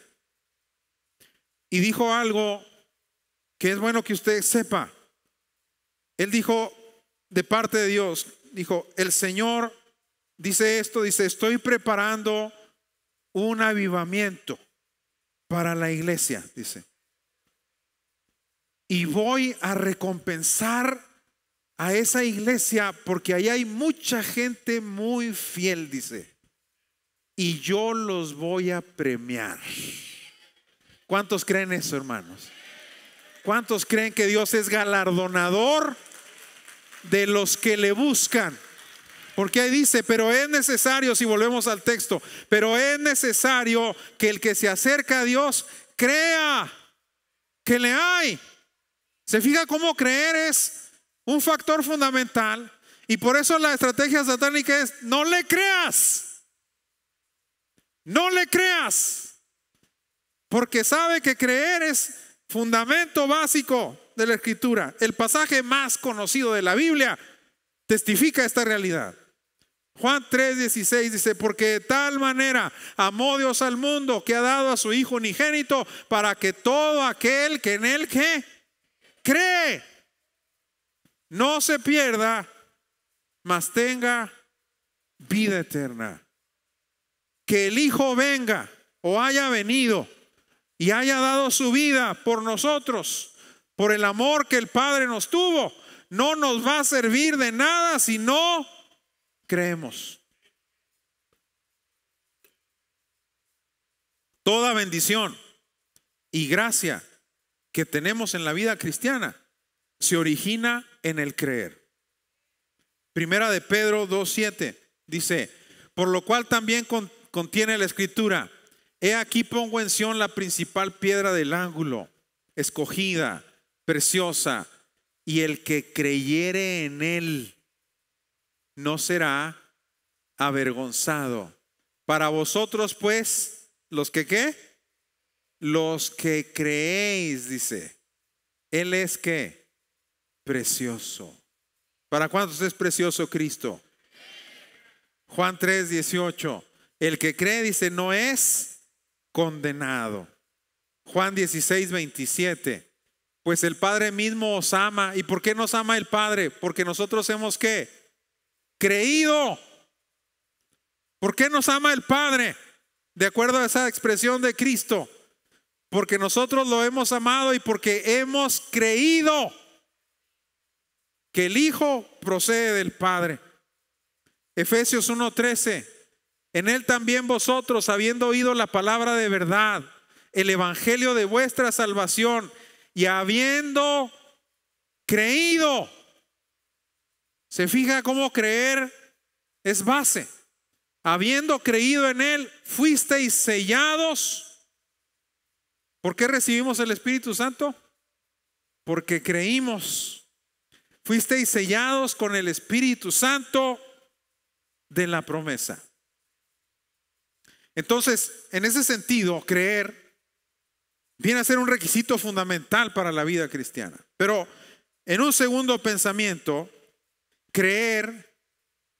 y dijo algo que es bueno que usted sepa. Él dijo de parte de Dios, dijo, el Señor dice esto, dice, estoy preparando un avivamiento para la iglesia, dice, y voy a recompensar a esa iglesia porque ahí hay mucha gente muy fiel, dice, y yo los voy a premiar. ¿Cuántos creen eso, hermanos? ¿Cuántos creen que Dios es galardonador de los que le buscan? Porque ahí dice, pero es necesario, si volvemos al texto, pero es necesario que el que se acerca a Dios crea que le hay. ¿Se fija cómo creer es un factor fundamental? Y por eso la estrategia satánica es, no le creas. No le creas. Porque sabe que creer es fundamento básico de la Escritura. El pasaje más conocido de la Biblia testifica esta realidad. Juan 3:16 dice, porque de tal manera amó Dios al mundo que ha dado a su Hijo unigénito para que todo aquel que en él cree no se pierda, mas tenga vida eterna. Que el Hijo venga o haya venido y haya dado su vida por nosotros, por el amor que el Padre nos tuvo, no nos va a servir de nada si no creemos. Toda bendición y gracia que tenemos en la vida cristiana se origina en el creer. Primera de Pedro 2:7 dice, por lo cual también contiene la Escritura, he aquí pongo en Sión la principal piedra del ángulo, escogida, preciosa, y el que creyere en él no será avergonzado. Para vosotros pues, los que ¿qué? Los que creéis, dice, él es ¿qué? Precioso. ¿Para cuántos es precioso Cristo? Juan 3:18, el que cree, dice, no es condenado. Juan 16:27, pues el Padre mismo os ama. ¿Y por qué nos ama el Padre? Porque nosotros hemos ¿qué? Creído. ¿Por qué nos ama el Padre? de acuerdo a esa expresión de Cristo, porque nosotros lo hemos amado y porque hemos creído que el Hijo procede del Padre. Efesios 1:13, en Él también vosotros, habiendo oído la palabra de verdad, el evangelio de vuestra salvación, y habiendo creído. ¿Se fija cómo creer es base? Habiendo creído en Él, fuisteis sellados. ¿Por qué recibimos el Espíritu Santo? Porque creímos. Fuisteis sellados con el Espíritu Santo de la promesa. Entonces, en ese sentido, creer viene a ser un requisito fundamental para la vida cristiana. Pero en un segundo pensamiento, creer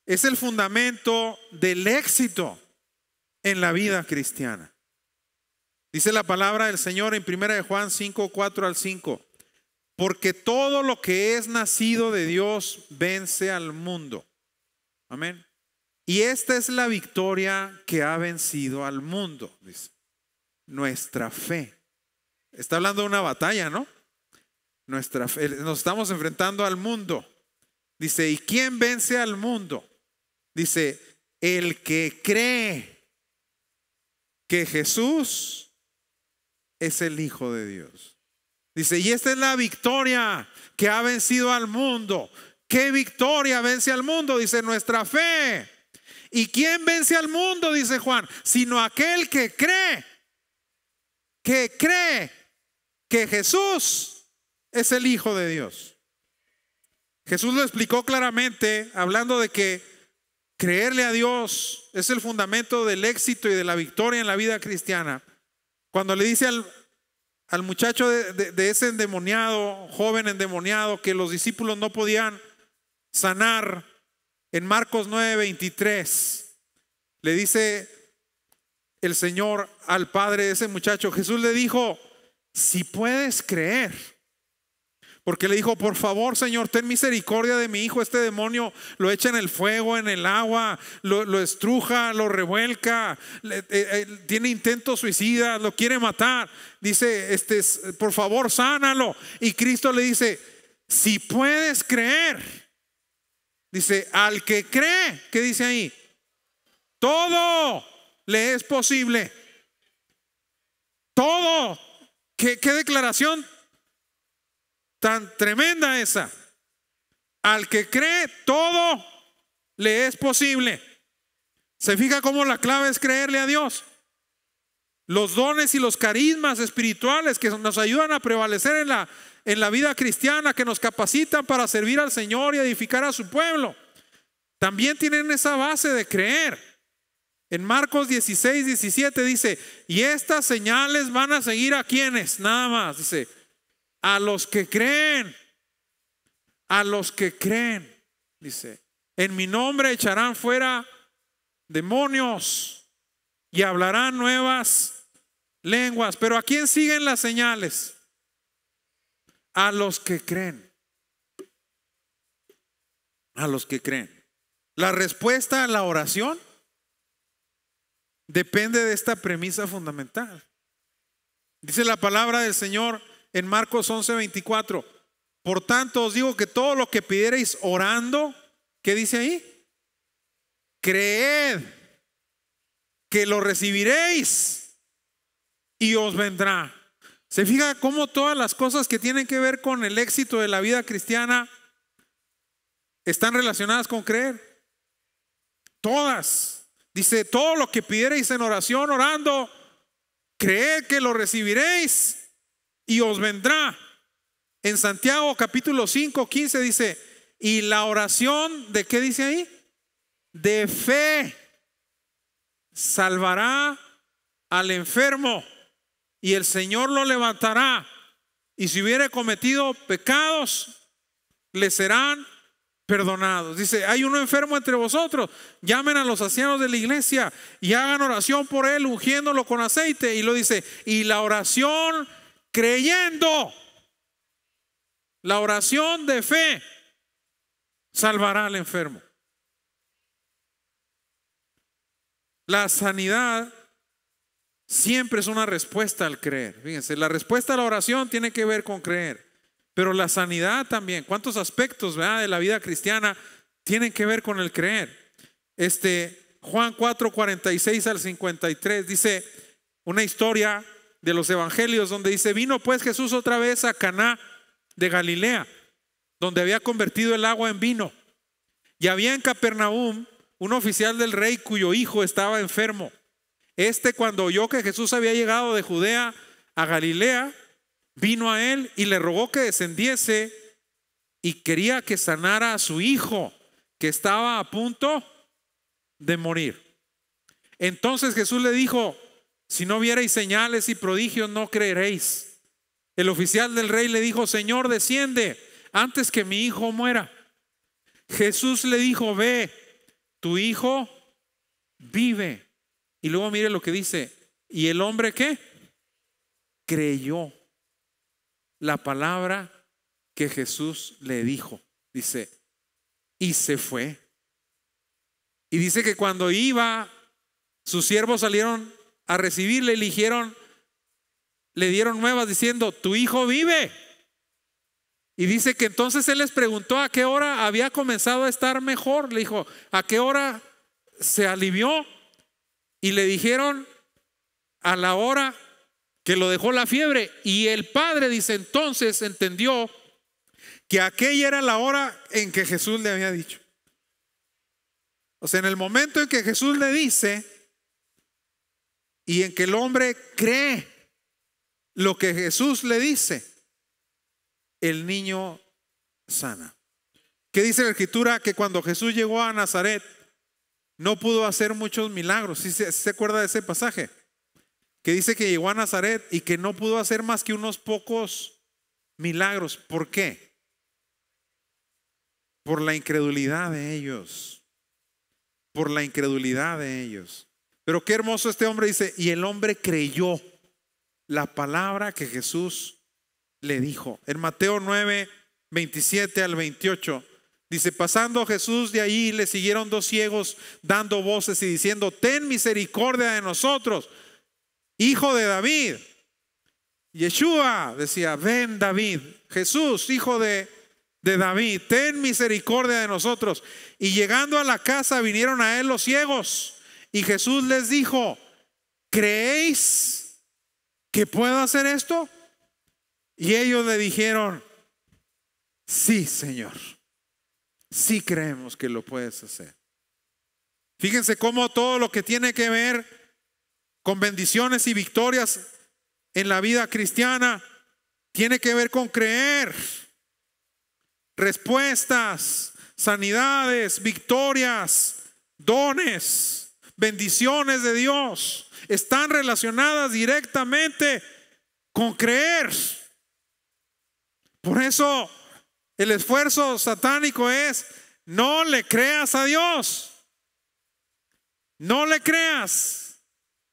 es el fundamento del éxito en la vida cristiana. Dice la palabra del Señor en 1 de Juan 5, 4 al 5. Porque todo lo que es nacido de Dios vence al mundo. Amén. Y esta es la victoria que ha vencido al mundo, dice. Nuestra fe. Está hablando de una batalla, ¿no? Nuestra fe. Nos estamos enfrentando al mundo. Dice, ¿y quién vence al mundo? Dice, el que cree que Jesús es el Hijo de Dios. Dice, y esta es la victoria que ha vencido al mundo. ¿Qué victoria vence al mundo? Dice, nuestra fe. ¿Y quién vence al mundo? Dice Juan, sino aquel que cree que Jesús es el Hijo de Dios. Jesús lo explicó claramente, hablando de que creerle a Dios es el fundamento del éxito y de la victoria en la vida cristiana. Cuando le dice al muchacho de ese endemoniado, joven endemoniado, que los discípulos no podían sanar, en Marcos 9:23, le dice el Señor al padre de ese muchacho, Jesús le dijo, si puedes creer, porque le dijo, por favor, Señor, ten misericordia de mi hijo, este demonio lo echa en el fuego, en el agua, lo estruja, lo revuelca, tiene intentos suicidas, lo quiere matar. Dice, por favor, sánalo. Y Cristo le dice, si puedes creer. Dice, al que cree, ¿qué dice ahí? Todo le es posible. Todo. ¿Qué declaración tan tremenda esa? Al que cree, todo le es posible. ¿Se fija cómo la clave es creerle a Dios? Los dones y los carismas espirituales que nos ayudan a prevalecer en la vida cristiana, que nos capacitan para servir al Señor y edificar a su pueblo, también tienen esa base de creer. En Marcos 16:17 dice, y estas señales van a seguir a quienes, nada más, dice, a los que creen, a los que creen, dice, en mi nombre echarán fuera demonios y hablarán nuevas lenguas. Pero ¿a quién siguen las señales? A los que creen. A los que creen. La respuesta a la oración depende de esta premisa fundamental. Dice la palabra del Señor en Marcos 11:24. Por tanto os digo que todo lo que pidiereis orando, ¿qué dice ahí? Creed que lo recibiréis y os vendrá. ¿Se fija cómo todas las cosas que tienen que ver con el éxito de la vida cristiana están relacionadas con creer? Todas. Dice, todo lo que pidiereis en oración, orando, creed que lo recibiréis y os vendrá. En Santiago capítulo 5:15 dice, y la oración, ¿de qué dice ahí? De fe salvará al enfermo y el Señor lo levantará, y si hubiere cometido pecados le serán perdonados. Dice, hay uno enfermo entre vosotros, llamen a los ancianos de la iglesia y hagan oración por él, ungiéndolo con aceite. Y lo dice, y la oración creyendo, la oración de fe salvará al enfermo. La sanidad siempre es una respuesta al creer. Fíjense, la respuesta a la oración tiene que ver con creer, pero la sanidad también. ¿Cuántos aspectos, ¿verdad?, de la vida cristiana tienen que ver con el creer? Juan 4, 46 al 53 dice una historia de los evangelios donde dice: vino pues Jesús otra vez a Caná de Galilea, donde había convertido el agua en vino. Y había en Capernaum un oficial del rey cuyo hijo estaba enfermo. Cuando oyó que Jesús había llegado de Judea a Galilea, vino a él y le rogó que descendiese y quería que sanara a su hijo, que estaba a punto de morir. Entonces Jesús le dijo: si no viereis señales y prodigios, no creeréis. El oficial del rey le dijo: Señor, desciende antes que mi hijo muera. Jesús le dijo: ve, tu hijo vive. Y luego mire lo que dice: y el hombre, ¿qué? Creyó la palabra que Jesús le dijo. Dice, y se fue. Y dice que cuando iba, sus siervos salieron a recibirle, le dieron nuevas diciendo: tu hijo vive. Y dice que entonces él les preguntó a qué hora había comenzado a estar mejor. Le dijo: ¿a qué hora se alivió? Y le dijeron: a la hora que lo dejó la fiebre. Y el padre, dice, entonces entendió que aquella era la hora en que Jesús le había dicho. O sea, en el momento en que Jesús le dice y en que el hombre cree lo que Jesús le dice, el niño sana. ¿Qué dice la escritura? Que cuando Jesús llegó a Nazaret no pudo hacer muchos milagros. ¿Sí se acuerda de ese pasaje? Que dice que llegó a Nazaret y que no pudo hacer más que unos pocos milagros. ¿Por qué? Por la incredulidad de ellos. Por la incredulidad de ellos. Pero qué hermoso este hombre, dice: y el hombre creyó la palabra que Jesús le dijo. En Mateo 9, 27 al 28 dice: pasando Jesús de allí, le siguieron dos ciegos dando voces y diciendo: ten misericordia de nosotros, hijo de David. Yeshua decía: ven David. Jesús, hijo de David, ten misericordia de nosotros. Y llegando a la casa vinieron a él los ciegos, y Jesús les dijo: ¿creéis que puedo hacer esto? Y ellos le dijeron: sí, Señor, sí creemos que lo puedes hacer. Fíjense cómo todo lo que tiene que ver con bendiciones y victorias en la vida cristiana tiene que ver con creer. Respuestas, sanidades, victorias, dones, bendiciones de Dios están relacionadas directamente con creer. Por eso el esfuerzo satánico es: no le creas a Dios. No le creas.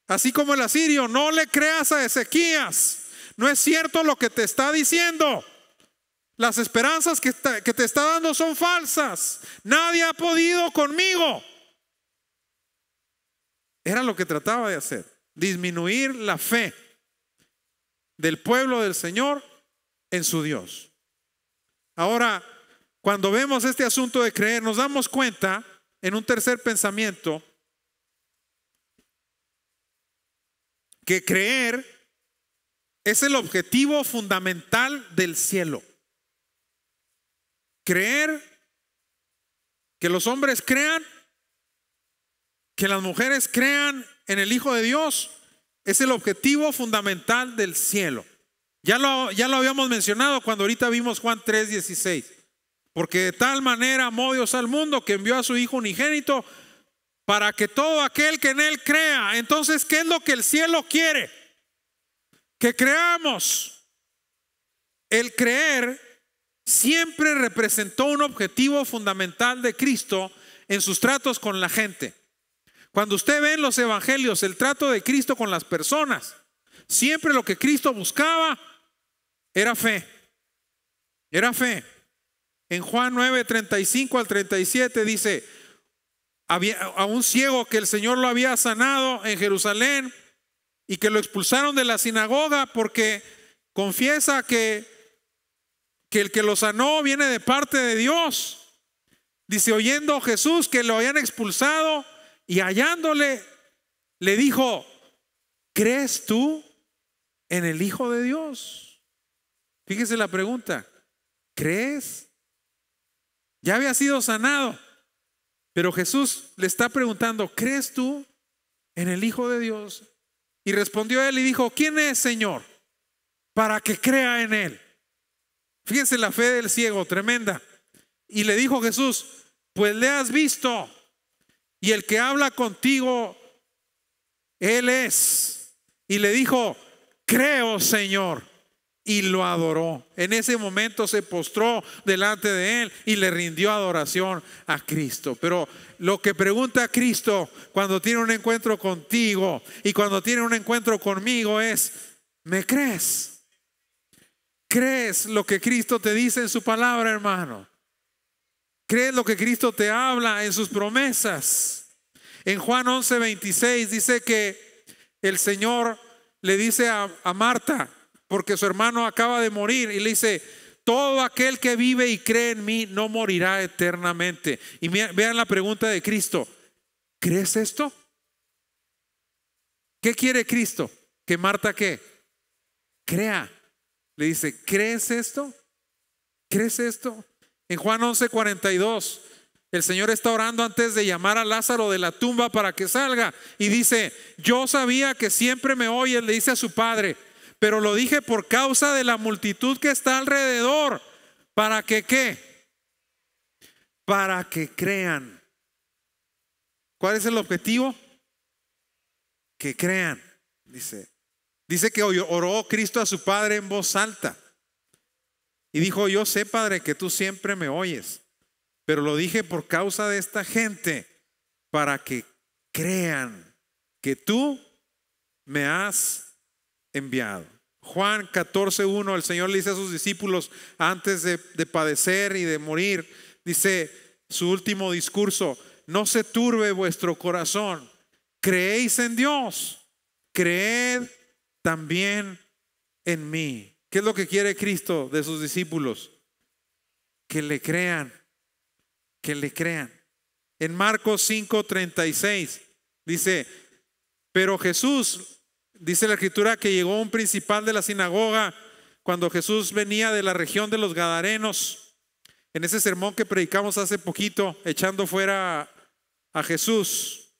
Así como el asirio: no le creas a Ezequías. No es cierto lo que te está diciendo. Las esperanzas que te está dando son falsas. Nadie ha podido conmigo. Era lo que trataba de hacer: disminuir la fe del pueblo del Señor en su Dios. Ahora, cuando vemos este asunto de creer, nos damos cuenta en un tercer pensamiento que creer es el objetivo fundamental del cielo. Creer, que los hombres crean, que las mujeres crean en el Hijo de Dios, es el objetivo fundamental del cielo. Ya lo habíamos mencionado cuando ahorita vimos Juan 3:16. Porque de tal manera amó Dios al mundo que envió a su Hijo unigénito para que todo aquel que en él crea. Entonces, ¿qué es lo que el cielo quiere? Que creamos. El creer siempre representó un objetivo fundamental de Cristo en sus tratos con la gente. Cuando usted ve en los evangelios el trato de Cristo con las personas, siempre lo que Cristo buscaba era fe. Era fe. En Juan 9, 35 al 37 dice: había a un ciego que el Señor lo había sanado en Jerusalén, y que lo expulsaron de la sinagoga porque confiesa que el que lo sanó viene de parte de Dios. Dice, oyendo Jesús que lo habían expulsado y hallándole, le dijo, ¿crees tú en el Hijo de Dios? Fíjese la pregunta, ¿crees? Ya había sido sanado, pero Jesús le está preguntando, ¿crees tú en el Hijo de Dios? Y respondió él y dijo, ¿quién es, Señor, para que crea en él? Fíjense la fe del ciego, tremenda. Y le dijo Jesús, pues le has visto, y el que habla contigo, él es. Y le dijo, creo, Señor, y lo adoró. En ese momento se postró delante de él y le rindió adoración a Cristo. Pero lo que pregunta Cristo cuando tiene un encuentro contigo y cuando tiene un encuentro conmigo es, ¿me crees? ¿Crees lo que Cristo te dice en su palabra, hermano? ¿Crees lo que Cristo te habla en sus promesas? En Juan 11:26 dice que el Señor le dice a Marta, porque su hermano acaba de morir, y le dice, todo aquel que vive y cree en mí no morirá eternamente. Y vean la pregunta de Cristo, ¿crees esto? ¿Qué quiere Cristo? Que Marta ¿qué? Crea. Le dice, ¿crees esto? ¿Crees esto? En Juan 11:42 el Señor está orando antes de llamar a Lázaro de la tumba para que salga y dice, yo sabía que siempre me oyes, le dice a su padre, pero lo dije por causa de la multitud que está alrededor, para que ¿qué? Para que crean. ¿Cuál es el objetivo? Que crean, dice. Dice que oró Cristo a su Padre en voz alta y dijo, yo sé, Padre, que tú siempre me oyes, pero lo dije por causa de esta gente, para que crean que tú me has enviado. Juan 14:1, el Señor le dice a sus discípulos antes de padecer y de morir, dice su último discurso, no se turbe vuestro corazón, creéis en Dios, creed también en mí. ¿Qué es lo que quiere Cristo de sus discípulos? Que le crean, que le crean. En Marcos 5:36 dice, pero Jesús, dice la escritura que llegó un principal de la sinagoga cuando Jesús venía de la región de los Gadarenos, en ese sermón que predicamos hace poquito, echando fuera a Jesús.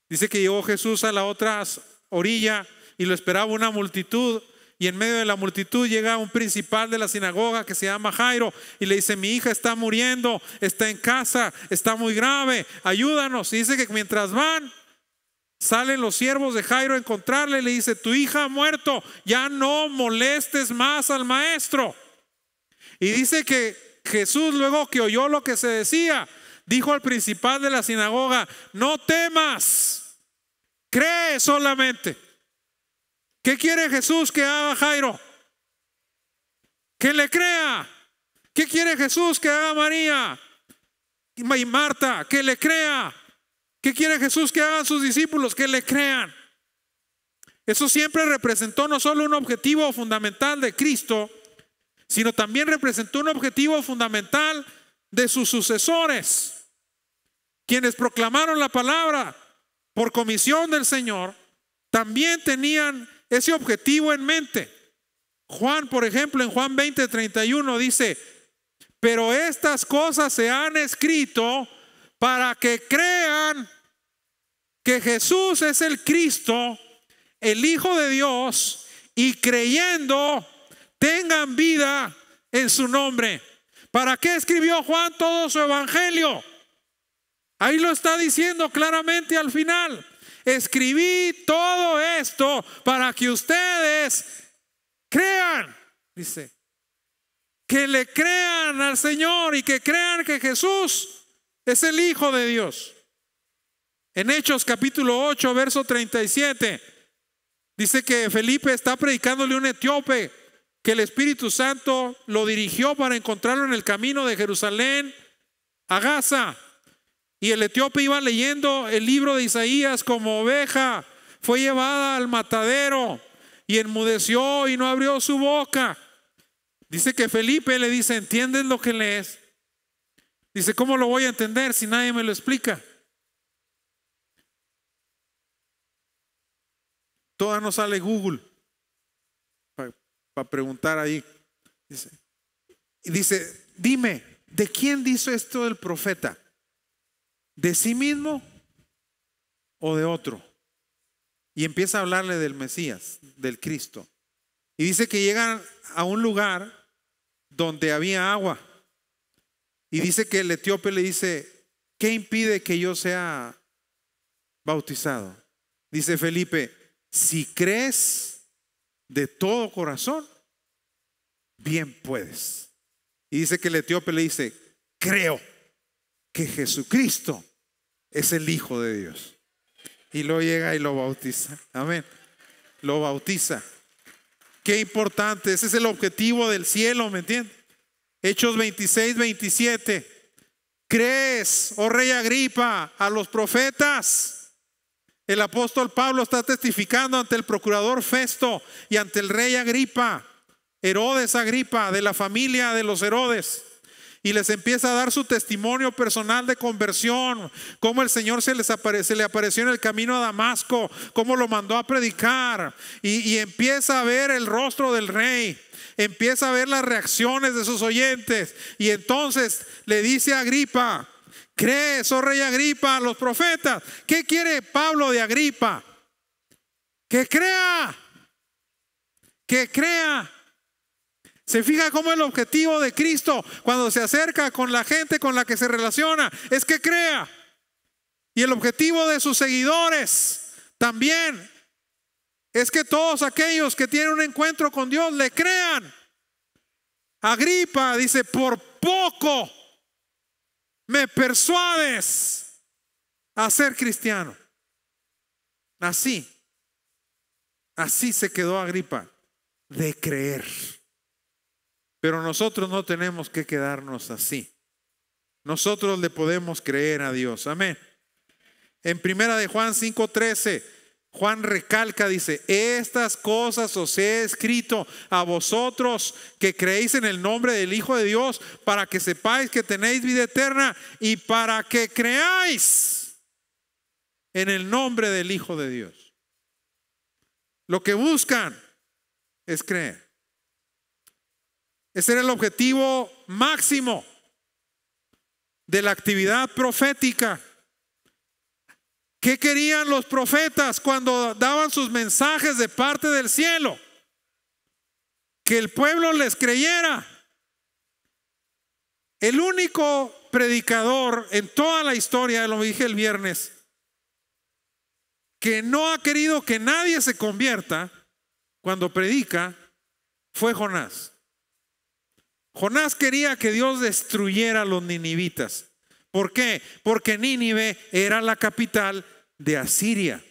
Dice que llegó Jesús a la otra orilla y lo esperaba una multitud, y en medio de la multitud llega un principal de la sinagoga que se llama Jairo y le dice, mi hija está muriendo, está en casa, está muy grave, ayúdanos. Y dice que mientras van, salen los siervos de Jairo a encontrarle y le dice, tu hija ha muerto, ya no molestes más al maestro. Y dice que Jesús, luego que oyó lo que se decía, dijo al principal de la sinagoga, no temas, cree solamente. ¿Qué quiere Jesús que haga Jairo? Que le crea. ¿Qué quiere Jesús que haga María y Marta? Que le crea. ¿Qué quiere Jesús que hagan sus discípulos? Que le crean. Eso siempre representó no solo un objetivo fundamental de Cristo, sino también representó un objetivo fundamental de sus sucesores, quienes proclamaron la palabra por comisión del Señor. También tenían ese objetivo en mente. Juan, por ejemplo, en Juan 20:31 dice, pero estas cosas se han escrito para que crean que Jesús es el Cristo, el Hijo de Dios, y creyendo tengan vida en su nombre. ¿Para qué escribió Juan todo su evangelio? Ahí lo está diciendo claramente al final. Escribí todo esto para que ustedes crean, dice, que le crean al Señor y que crean que Jesús es el Hijo de Dios. En Hechos capítulo 8, verso 37, dice que Felipe está predicándole a un etíope, que el Espíritu Santo lo dirigió para encontrarlo en el camino de Jerusalén a Gaza. Y el etíope iba leyendo el libro de Isaías como oveja fue llevada al matadero y enmudeció y no abrió su boca. Dice que Felipe le dice: ¿entiendes lo que lees? Dice: ¿cómo lo voy a entender si nadie me lo explica? Toda no sale Google para preguntar ahí. Dice: dime, ¿de quién dice esto el profeta? ¿De sí mismo o de otro? Y empieza a hablarle del Mesías, del Cristo. Y dice que llegan a un lugar donde había agua. Y dice que el etíope le dice: ¿qué impide que yo sea bautizado? Dice Felipe: si crees de todo corazón, bien puedes. Y dice que el etíope le dice: creo que Jesucristo es el Hijo de Dios. Y luego llega y lo bautiza. Amén. Lo bautiza. Qué importante. Ese es el objetivo del cielo, ¿me entiendes? Hechos 26, 27. ¿Crees, oh rey Agripa, a los profetas? El apóstol Pablo está testificando ante el procurador Festo y ante el rey Agripa, Herodes Agripa, de la familia de los Herodes. Y les empieza a dar su testimonio personal de conversión, cómo el Señor se le apareció en el camino a Damasco, cómo lo mandó a predicar, y empieza a ver el rostro del rey, empieza a ver las reacciones de sus oyentes. Y entonces le dice a Agripa: ¿crees, oh rey Agripa, a los profetas? ¿Qué quiere Pablo de Agripa? Que crea, que crea. Se fija cómo el objetivo de Cristo cuando se acerca con la gente con la que se relaciona es que crea. Y el objetivo de sus seguidores también es que todos aquellos que tienen un encuentro con Dios le crean. Agripa dice: por poco me persuades a ser cristiano. Así se quedó Agripa, de creer. Pero nosotros no tenemos que quedarnos así. Nosotros le podemos creer a Dios. Amén. En primera de Juan 5:13, Juan recalca, dice: estas cosas os he escrito a vosotros que creéis en el nombre del Hijo de Dios, para que sepáis que tenéis vida eterna y para que creáis en el nombre del Hijo de Dios. Lo que buscan es creer. Ese era el objetivo máximo de la actividad profética. ¿Qué querían los profetas cuando daban sus mensajes de parte del cielo? Que el pueblo les creyera. El único predicador en toda la historia, lo dije el viernes, que no ha querido que nadie se convierta cuando predica, fue Jonás. Jonás quería que Dios destruyera a los ninivitas. ¿Por qué? Porque Nínive era la capital de Asiria.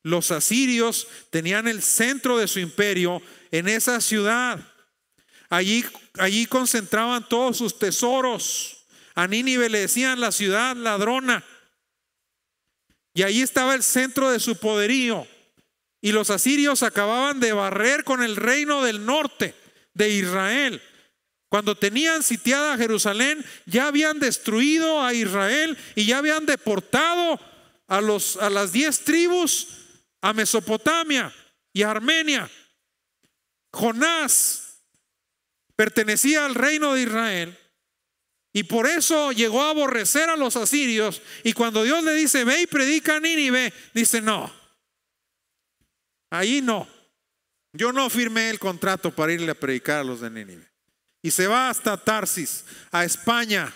Los asirios tenían el centro de su imperio en esa ciudad. Allí concentraban todos sus tesoros. A Nínive le decían la ciudad ladrona. Y allí estaba el centro de su poderío. Y los asirios acababan de barrer con el reino del norte de Israel. Cuando tenían sitiada Jerusalén, ya habían destruido a Israel y ya habían deportado a las 10 tribus a Mesopotamia y a Armenia. Jonás pertenecía al reino de Israel y por eso llegó a aborrecer a los asirios. Y cuando Dios le dice: ve y predica a Nínive, dice: no, ahí no. Yo no firmé el contrato para irle a predicar a los de Nínive. Y se va hasta Tarsis, a España,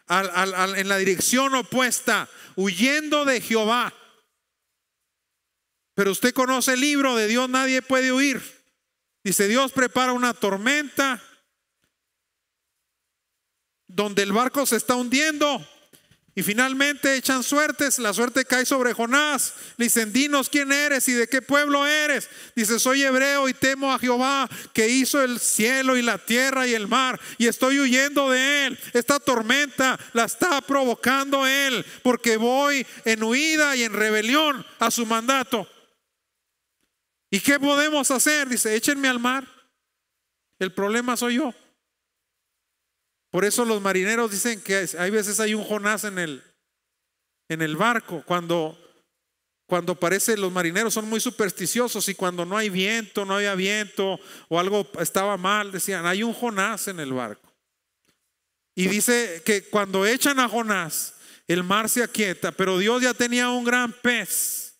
en la dirección opuesta, huyendo de Jehová. Pero usted conoce el libro de Dios, nadie puede huir. Dice: Dios prepara una tormenta donde el barco se está hundiendo Y finalmente echan suertes, la suerte cae sobre Jonás. Le dicen, dinos quién eres y de qué pueblo eres. Dice, soy hebreo y temo a Jehová, que hizo el cielo y la tierra y el mar, y estoy huyendo de él. Esta tormenta la está provocando él, porque voy en huida y en rebelión a su mandato. ¿Y qué podemos hacer? Dice, échenme al mar. El problema soy yo. Por eso los marineros dicen que hay veces hay un Jonás en el barco. Cuando parece, los marineros son muy supersticiosos, y cuando no hay viento, no había viento, o algo estaba mal, decían, hay un Jonás en el barco. Y dice que cuando echan a Jonás, el mar se aquieta, pero Dios ya tenía un gran pez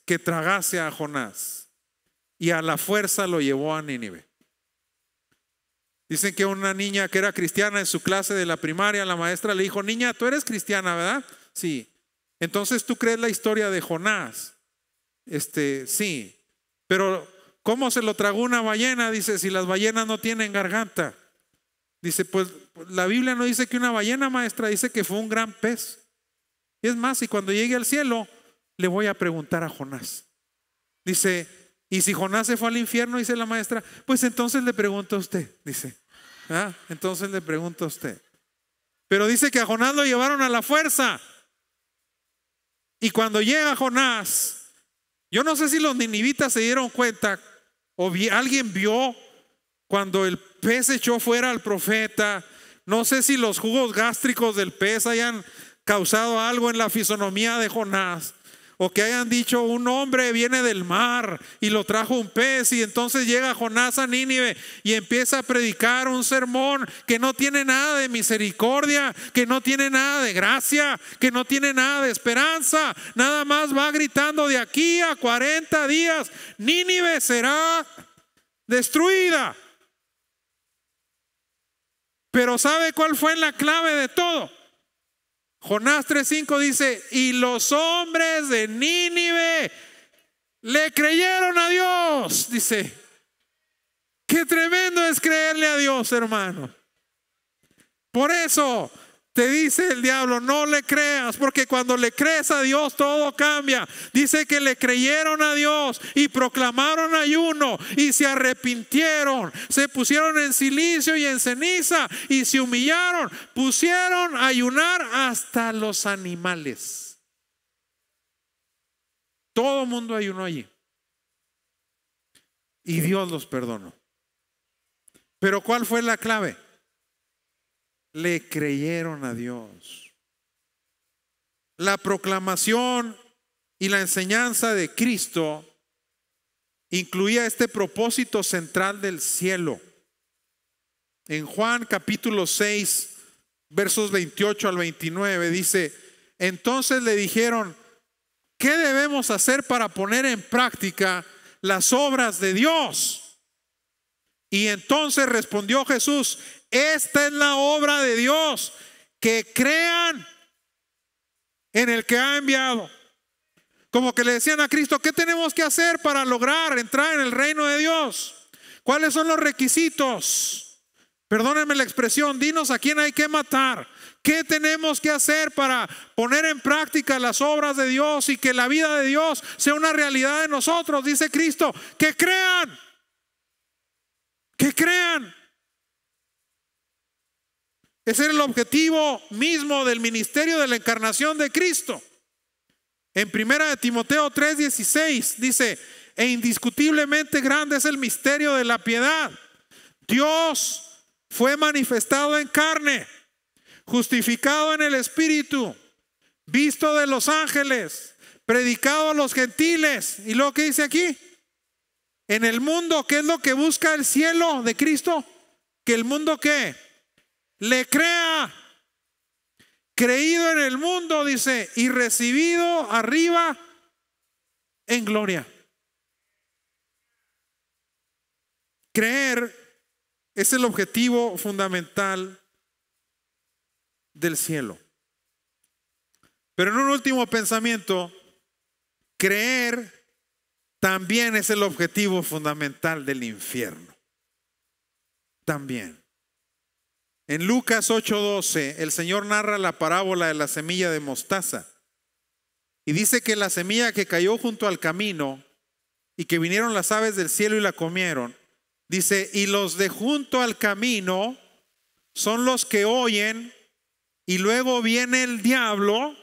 que tragase a Jonás, y a la fuerza lo llevó a Nínive. Dicen que una niña que era cristiana en su clase de la primaria, la maestra le dijo, niña, tú eres cristiana, ¿verdad? Sí. Entonces tú crees la historia de Jonás. Sí. Pero ¿cómo se lo tragó una ballena? Dice, si las ballenas no tienen garganta. Dice, pues la Biblia no dice que una ballena, maestra, dice que fue un gran pez. Y es más, y cuando llegue al cielo, le voy a preguntar a Jonás. Dice, y si Jonás se fue al infierno, dice la maestra, pues entonces le pregunto a usted, dice. Entonces le pregunto a usted. Pero dice que a Jonás lo llevaron a la fuerza. Y cuando llega Jonás, yo no sé si los ninivitas se dieron cuenta o alguien vio cuando el pez echó fuera al profeta. No sé si los jugos gástricos del pez hayan causado algo en la fisonomía de Jonás, o que hayan dicho, un hombre viene del mar y lo trajo un pez. Y entonces llega Jonás a Nínive y empieza a predicar un sermón que no tiene nada de misericordia, que no tiene nada de gracia, que no tiene nada de esperanza. Nada más va gritando, de aquí a 40 días Nínive será destruida. Pero ¿sabe cuál fue la clave de todo? Jonás 3:5 dice, y los hombres de Nínive le creyeron a Dios. Dice, qué tremendo es creerle a Dios, hermano. Por eso te dice el diablo, no le creas, porque cuando le crees a Dios todo cambia. Dice que le creyeron a Dios y proclamaron ayuno y se arrepintieron, se pusieron en silicio y en ceniza y se humillaron, pusieron a ayunar hasta los animales. Todo el mundo ayunó allí y Dios los perdonó. Pero ¿cuál fue la clave? Le creyeron a Dios. La proclamación y la enseñanza de Cristo incluía este propósito central del cielo. En Juan capítulo 6, versos 28 al 29 dice, entonces le dijeron, ¿qué debemos hacer para poner en práctica las obras de Dios? Y entonces respondió Jesús, esta es la obra de Dios, que crean en el que ha enviado. Como que le decían a Cristo, ¿qué tenemos que hacer para lograr entrar en el reino de Dios? ¿Cuáles son los requisitos? Perdónenme la expresión, dinos a quién hay que matar. ¿Qué tenemos que hacer para poner en práctica las obras de Dios y que la vida de Dios sea una realidad de nosotros? Dice Cristo, que crean. Que crean. Ese era el objetivo mismo del ministerio de la encarnación de Cristo. En 1 Timoteo 3:16 dice, e indiscutiblemente grande es el misterio de la piedad. Dios fue manifestado en carne, justificado en el Espíritu, visto de los ángeles, predicado a los gentiles. ¿Y luego qué dice aquí? En el mundo, ¿qué es lo que busca el cielo de Cristo? Que el mundo ¿qué? Le crea. Creído en el mundo, dice, y recibido arriba en gloria. Creer es el objetivo fundamental del cielo. Pero en un último pensamiento, creer también es el objetivo fundamental del infierno. También. En Lucas 8:12, el Señor narra la parábola de la semilla de mostaza. Y dice que la semilla que cayó junto al camino y que vinieron las aves del cielo y la comieron. Dice, y los de junto al camino son los que oyen, y luego viene el diablo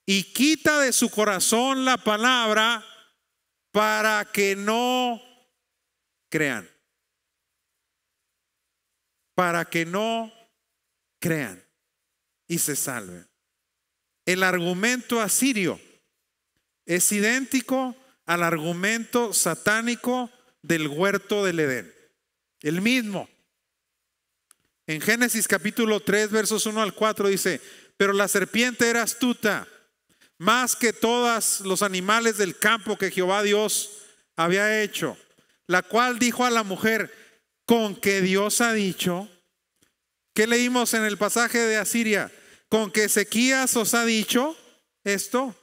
y quita de su corazón la palabra para que no crean. Para que no crean y se salven. El argumento asirio es idéntico al argumento satánico del huerto del Edén. El mismo. En Génesis capítulo 3, versos 1 al 4 dice, pero la serpiente era astuta, más que todos los animales del campo que Jehová Dios había hecho, la cual dijo a la mujer, con que Dios ha dicho. ¿Qué leímos en el pasaje de Asiria? Con que Ezequías os ha dicho esto.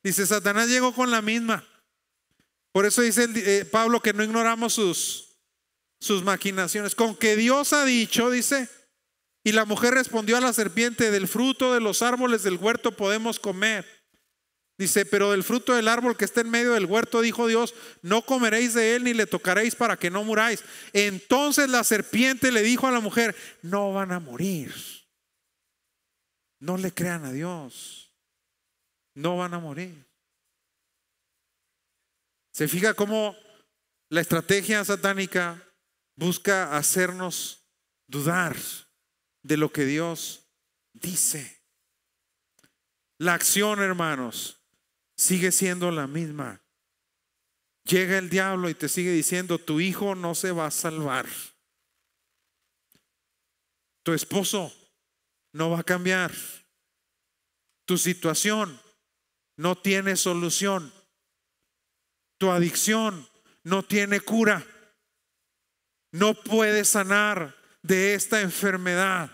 Dice, Satanás llegó con la misma. Por eso dice Pablo que no ignoramos sus maquinaciones. Con que Dios ha dicho, dice. Y la mujer respondió a la serpiente, del fruto de los árboles del huerto podemos comer. Dice, pero del fruto del árbol que está en medio del huerto, dijo Dios, no comeréis de él ni le tocaréis para que no muráis. Entonces la serpiente le dijo a la mujer, no van a morir. No le crean a Dios. No van a morir. Se fija cómo la estrategia satánica busca hacernos dudar de lo que Dios dice. La acción, hermanos, sigue siendo la misma. Llega el diablo y te sigue diciendo, tu hijo no se va a salvar. Tu esposo no va a cambiar. Tu situación no tiene solución. Tu adicción no tiene cura. No puedes sanar de esta enfermedad.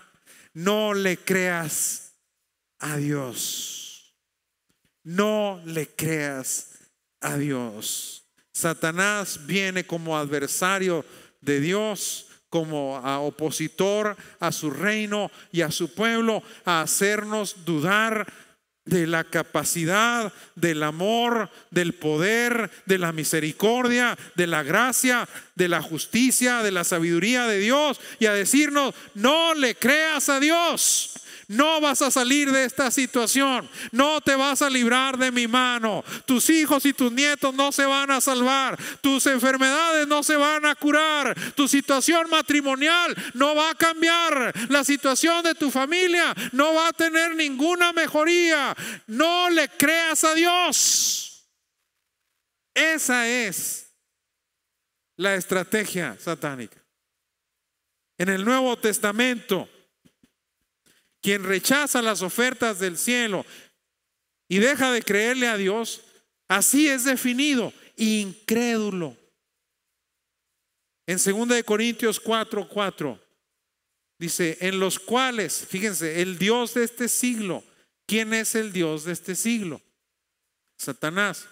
No le creas a Dios. No le creas a Dios. Satanás viene como adversario de Dios, como a opositor a su reino y a su pueblo, a hacernos dudar de la capacidad, del amor, del poder, de la misericordia, de la gracia, de la justicia, de la sabiduría de Dios, y a decirnos, no le creas a Dios. No vas a salir de esta situación. No te vas a librar de mi mano. Tus hijos y tus nietos no se van a salvar. Tus enfermedades no se van a curar. Tu situación matrimonial no va a cambiar. La situación de tu familia no va a tener ninguna mejoría. No le creas a Dios. Esa es la estrategia satánica. En el Nuevo Testamento, quien rechaza las ofertas del cielo y deja de creerle a Dios, así es definido, incrédulo. En 2 Corintios 4:4 dice, en los cuales, fíjense, el Dios de este siglo. ¿Quién es el Dios de este siglo? Satanás.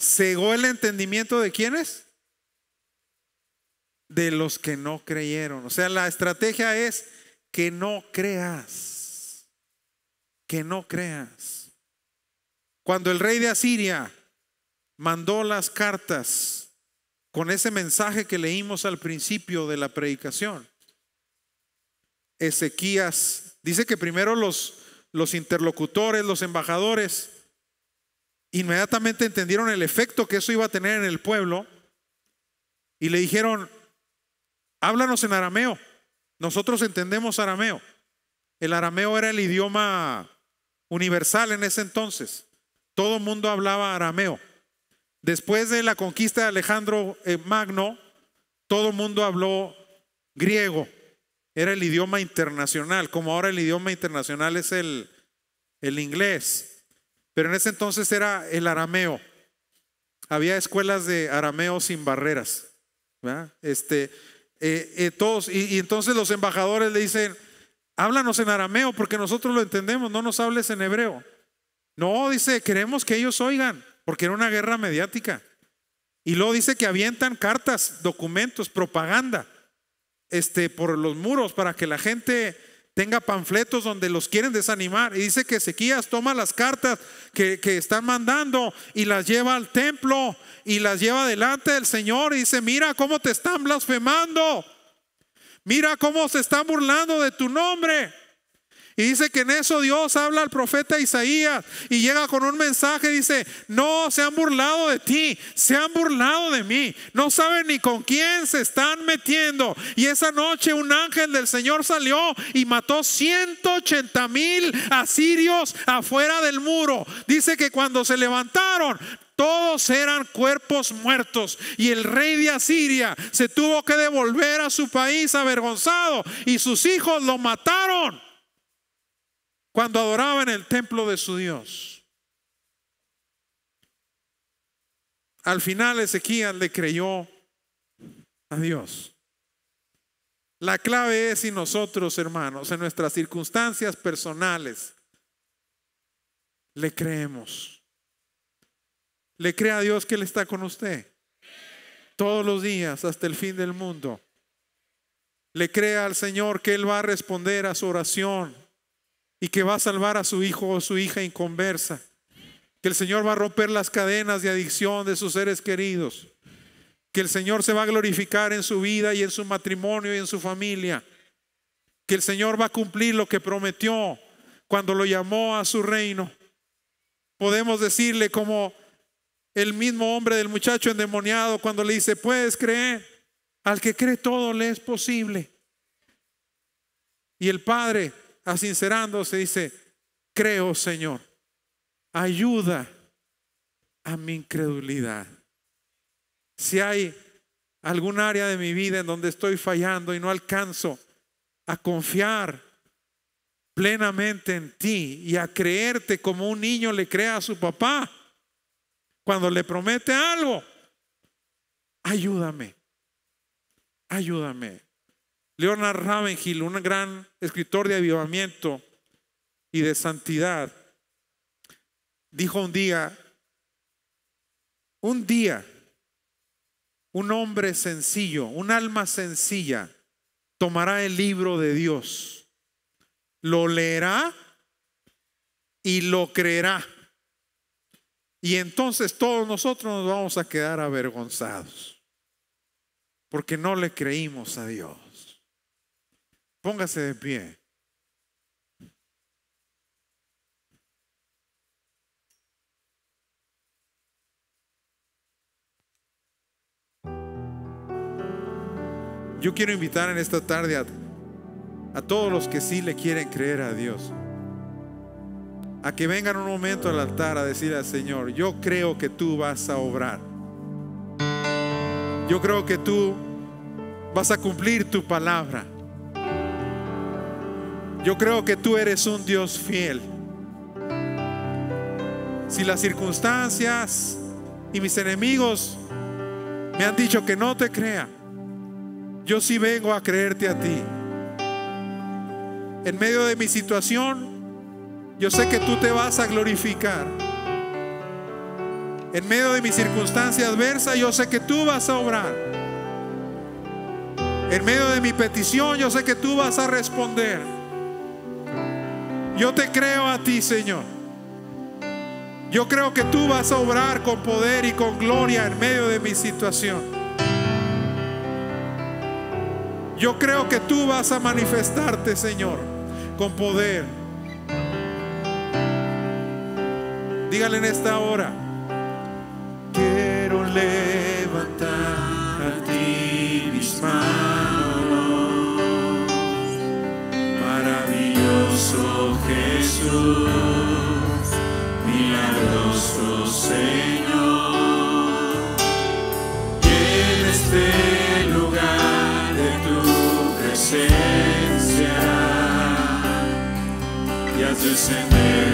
¿Cegó el entendimiento de quiénes? De los que no creyeron. O sea, la estrategia es que no creas. Que no creas. Cuando el rey de Asiria mandó las cartas con ese mensaje que leímos al principio de la predicación, Ezequías dice que primero los interlocutores, los embajadores, inmediatamente entendieron el efecto que eso iba a tener en el pueblo y le dijeron, háblanos en arameo. Nosotros entendemos arameo. El arameo era el idioma universal en ese entonces. Todo el mundo hablaba arameo. Después de la conquista de Alejandro Magno, todo el mundo habló griego. Era el idioma internacional, como ahora el idioma internacional es el inglés. Pero en ese entonces era el arameo. Había escuelas de arameo sin barreras, ¿verdad? Todos, y entonces los embajadores le dicen, háblanos en arameo porque nosotros lo entendemos, no nos hables en hebreo. No, dice, queremos que ellos oigan, porque era una guerra mediática. Y luego dice que avientan cartas, documentos, propaganda por los muros para que la gente tenga panfletos donde los quieren desanimar. Y dice que Ezequías toma las cartas que están mandando y las lleva al templo y las lleva delante del Señor y dice: mira cómo te están blasfemando, mira cómo se están burlando de tu nombre. Y dice que en eso Dios habla al profeta Isaías y llega con un mensaje. Dice: no se han burlado de ti, se han burlado de mí. No saben ni con quién se están metiendo. Y esa noche un ángel del Señor salió y mató 180,000 asirios afuera del muro. Dice que cuando se levantaron, todos eran cuerpos muertos, y el rey de Asiria se tuvo que devolver a su país avergonzado, y sus hijos lo mataron cuando adoraba en el templo de su Dios. Al final Ezequías le creyó a Dios. La clave es si nosotros, hermanos, en nuestras circunstancias personales le creemos. Le cree a Dios que Él está con usted todos los días hasta el fin del mundo. Le cree al Señor que Él va a responder a su oración y que va a salvar a su hijo o su hija inconversa, que el Señor va a romper las cadenas de adicción de sus seres queridos, que el Señor se va a glorificar en su vida y en su matrimonio y en su familia, que el Señor va a cumplir lo que prometió cuando lo llamó a su reino. Podemos decirle como el mismo hombre del muchacho endemoniado cuando le dice: puedes creer, al que cree todo le es posible. Y el Padre, asincerándose, dice: creo, Señor, ayuda a mi incredulidad. Si hay algún área de mi vida en donde estoy fallando y no alcanzo a confiar plenamente en ti y a creerte como un niño le cree a su papá cuando le promete algo, ayúdame, ayúdame. Leonard Ravenhill, un gran escritor de avivamiento y de santidad, dijo un día, un hombre sencillo, un alma sencilla, tomará el libro de Dios, lo leerá y lo creerá. Y entonces todos nosotros nos vamos a quedar avergonzados porque no le creímos a Dios. Póngase de pie. Yo quiero invitar en esta tarde a todos los que sí le quieren creer a Dios, a que vengan un momento al altar a decir al Señor: yo creo que tú vas a obrar. Yo creo que tú vas a cumplir tu palabra. Yo creo que tú eres un Dios fiel. Si las circunstancias y mis enemigos me han dicho que no te crea, yo sí vengo a creerte a ti. En medio de mi situación, yo sé que tú te vas a glorificar. En medio de mi circunstancia adversa, yo sé que tú vas a obrar. En medio de mi petición, yo sé que tú vas a responder. Yo te creo a ti, Señor. Yo creo que tú vas a obrar con poder y con gloria en medio de mi situación. Yo creo que tú vas a manifestarte, Señor, con poder. Dígale en esta hora: quiero levantar a ti mis manos. Maravilloso Jesús, milagroso Señor, llena este lugar de tu presencia y haz descender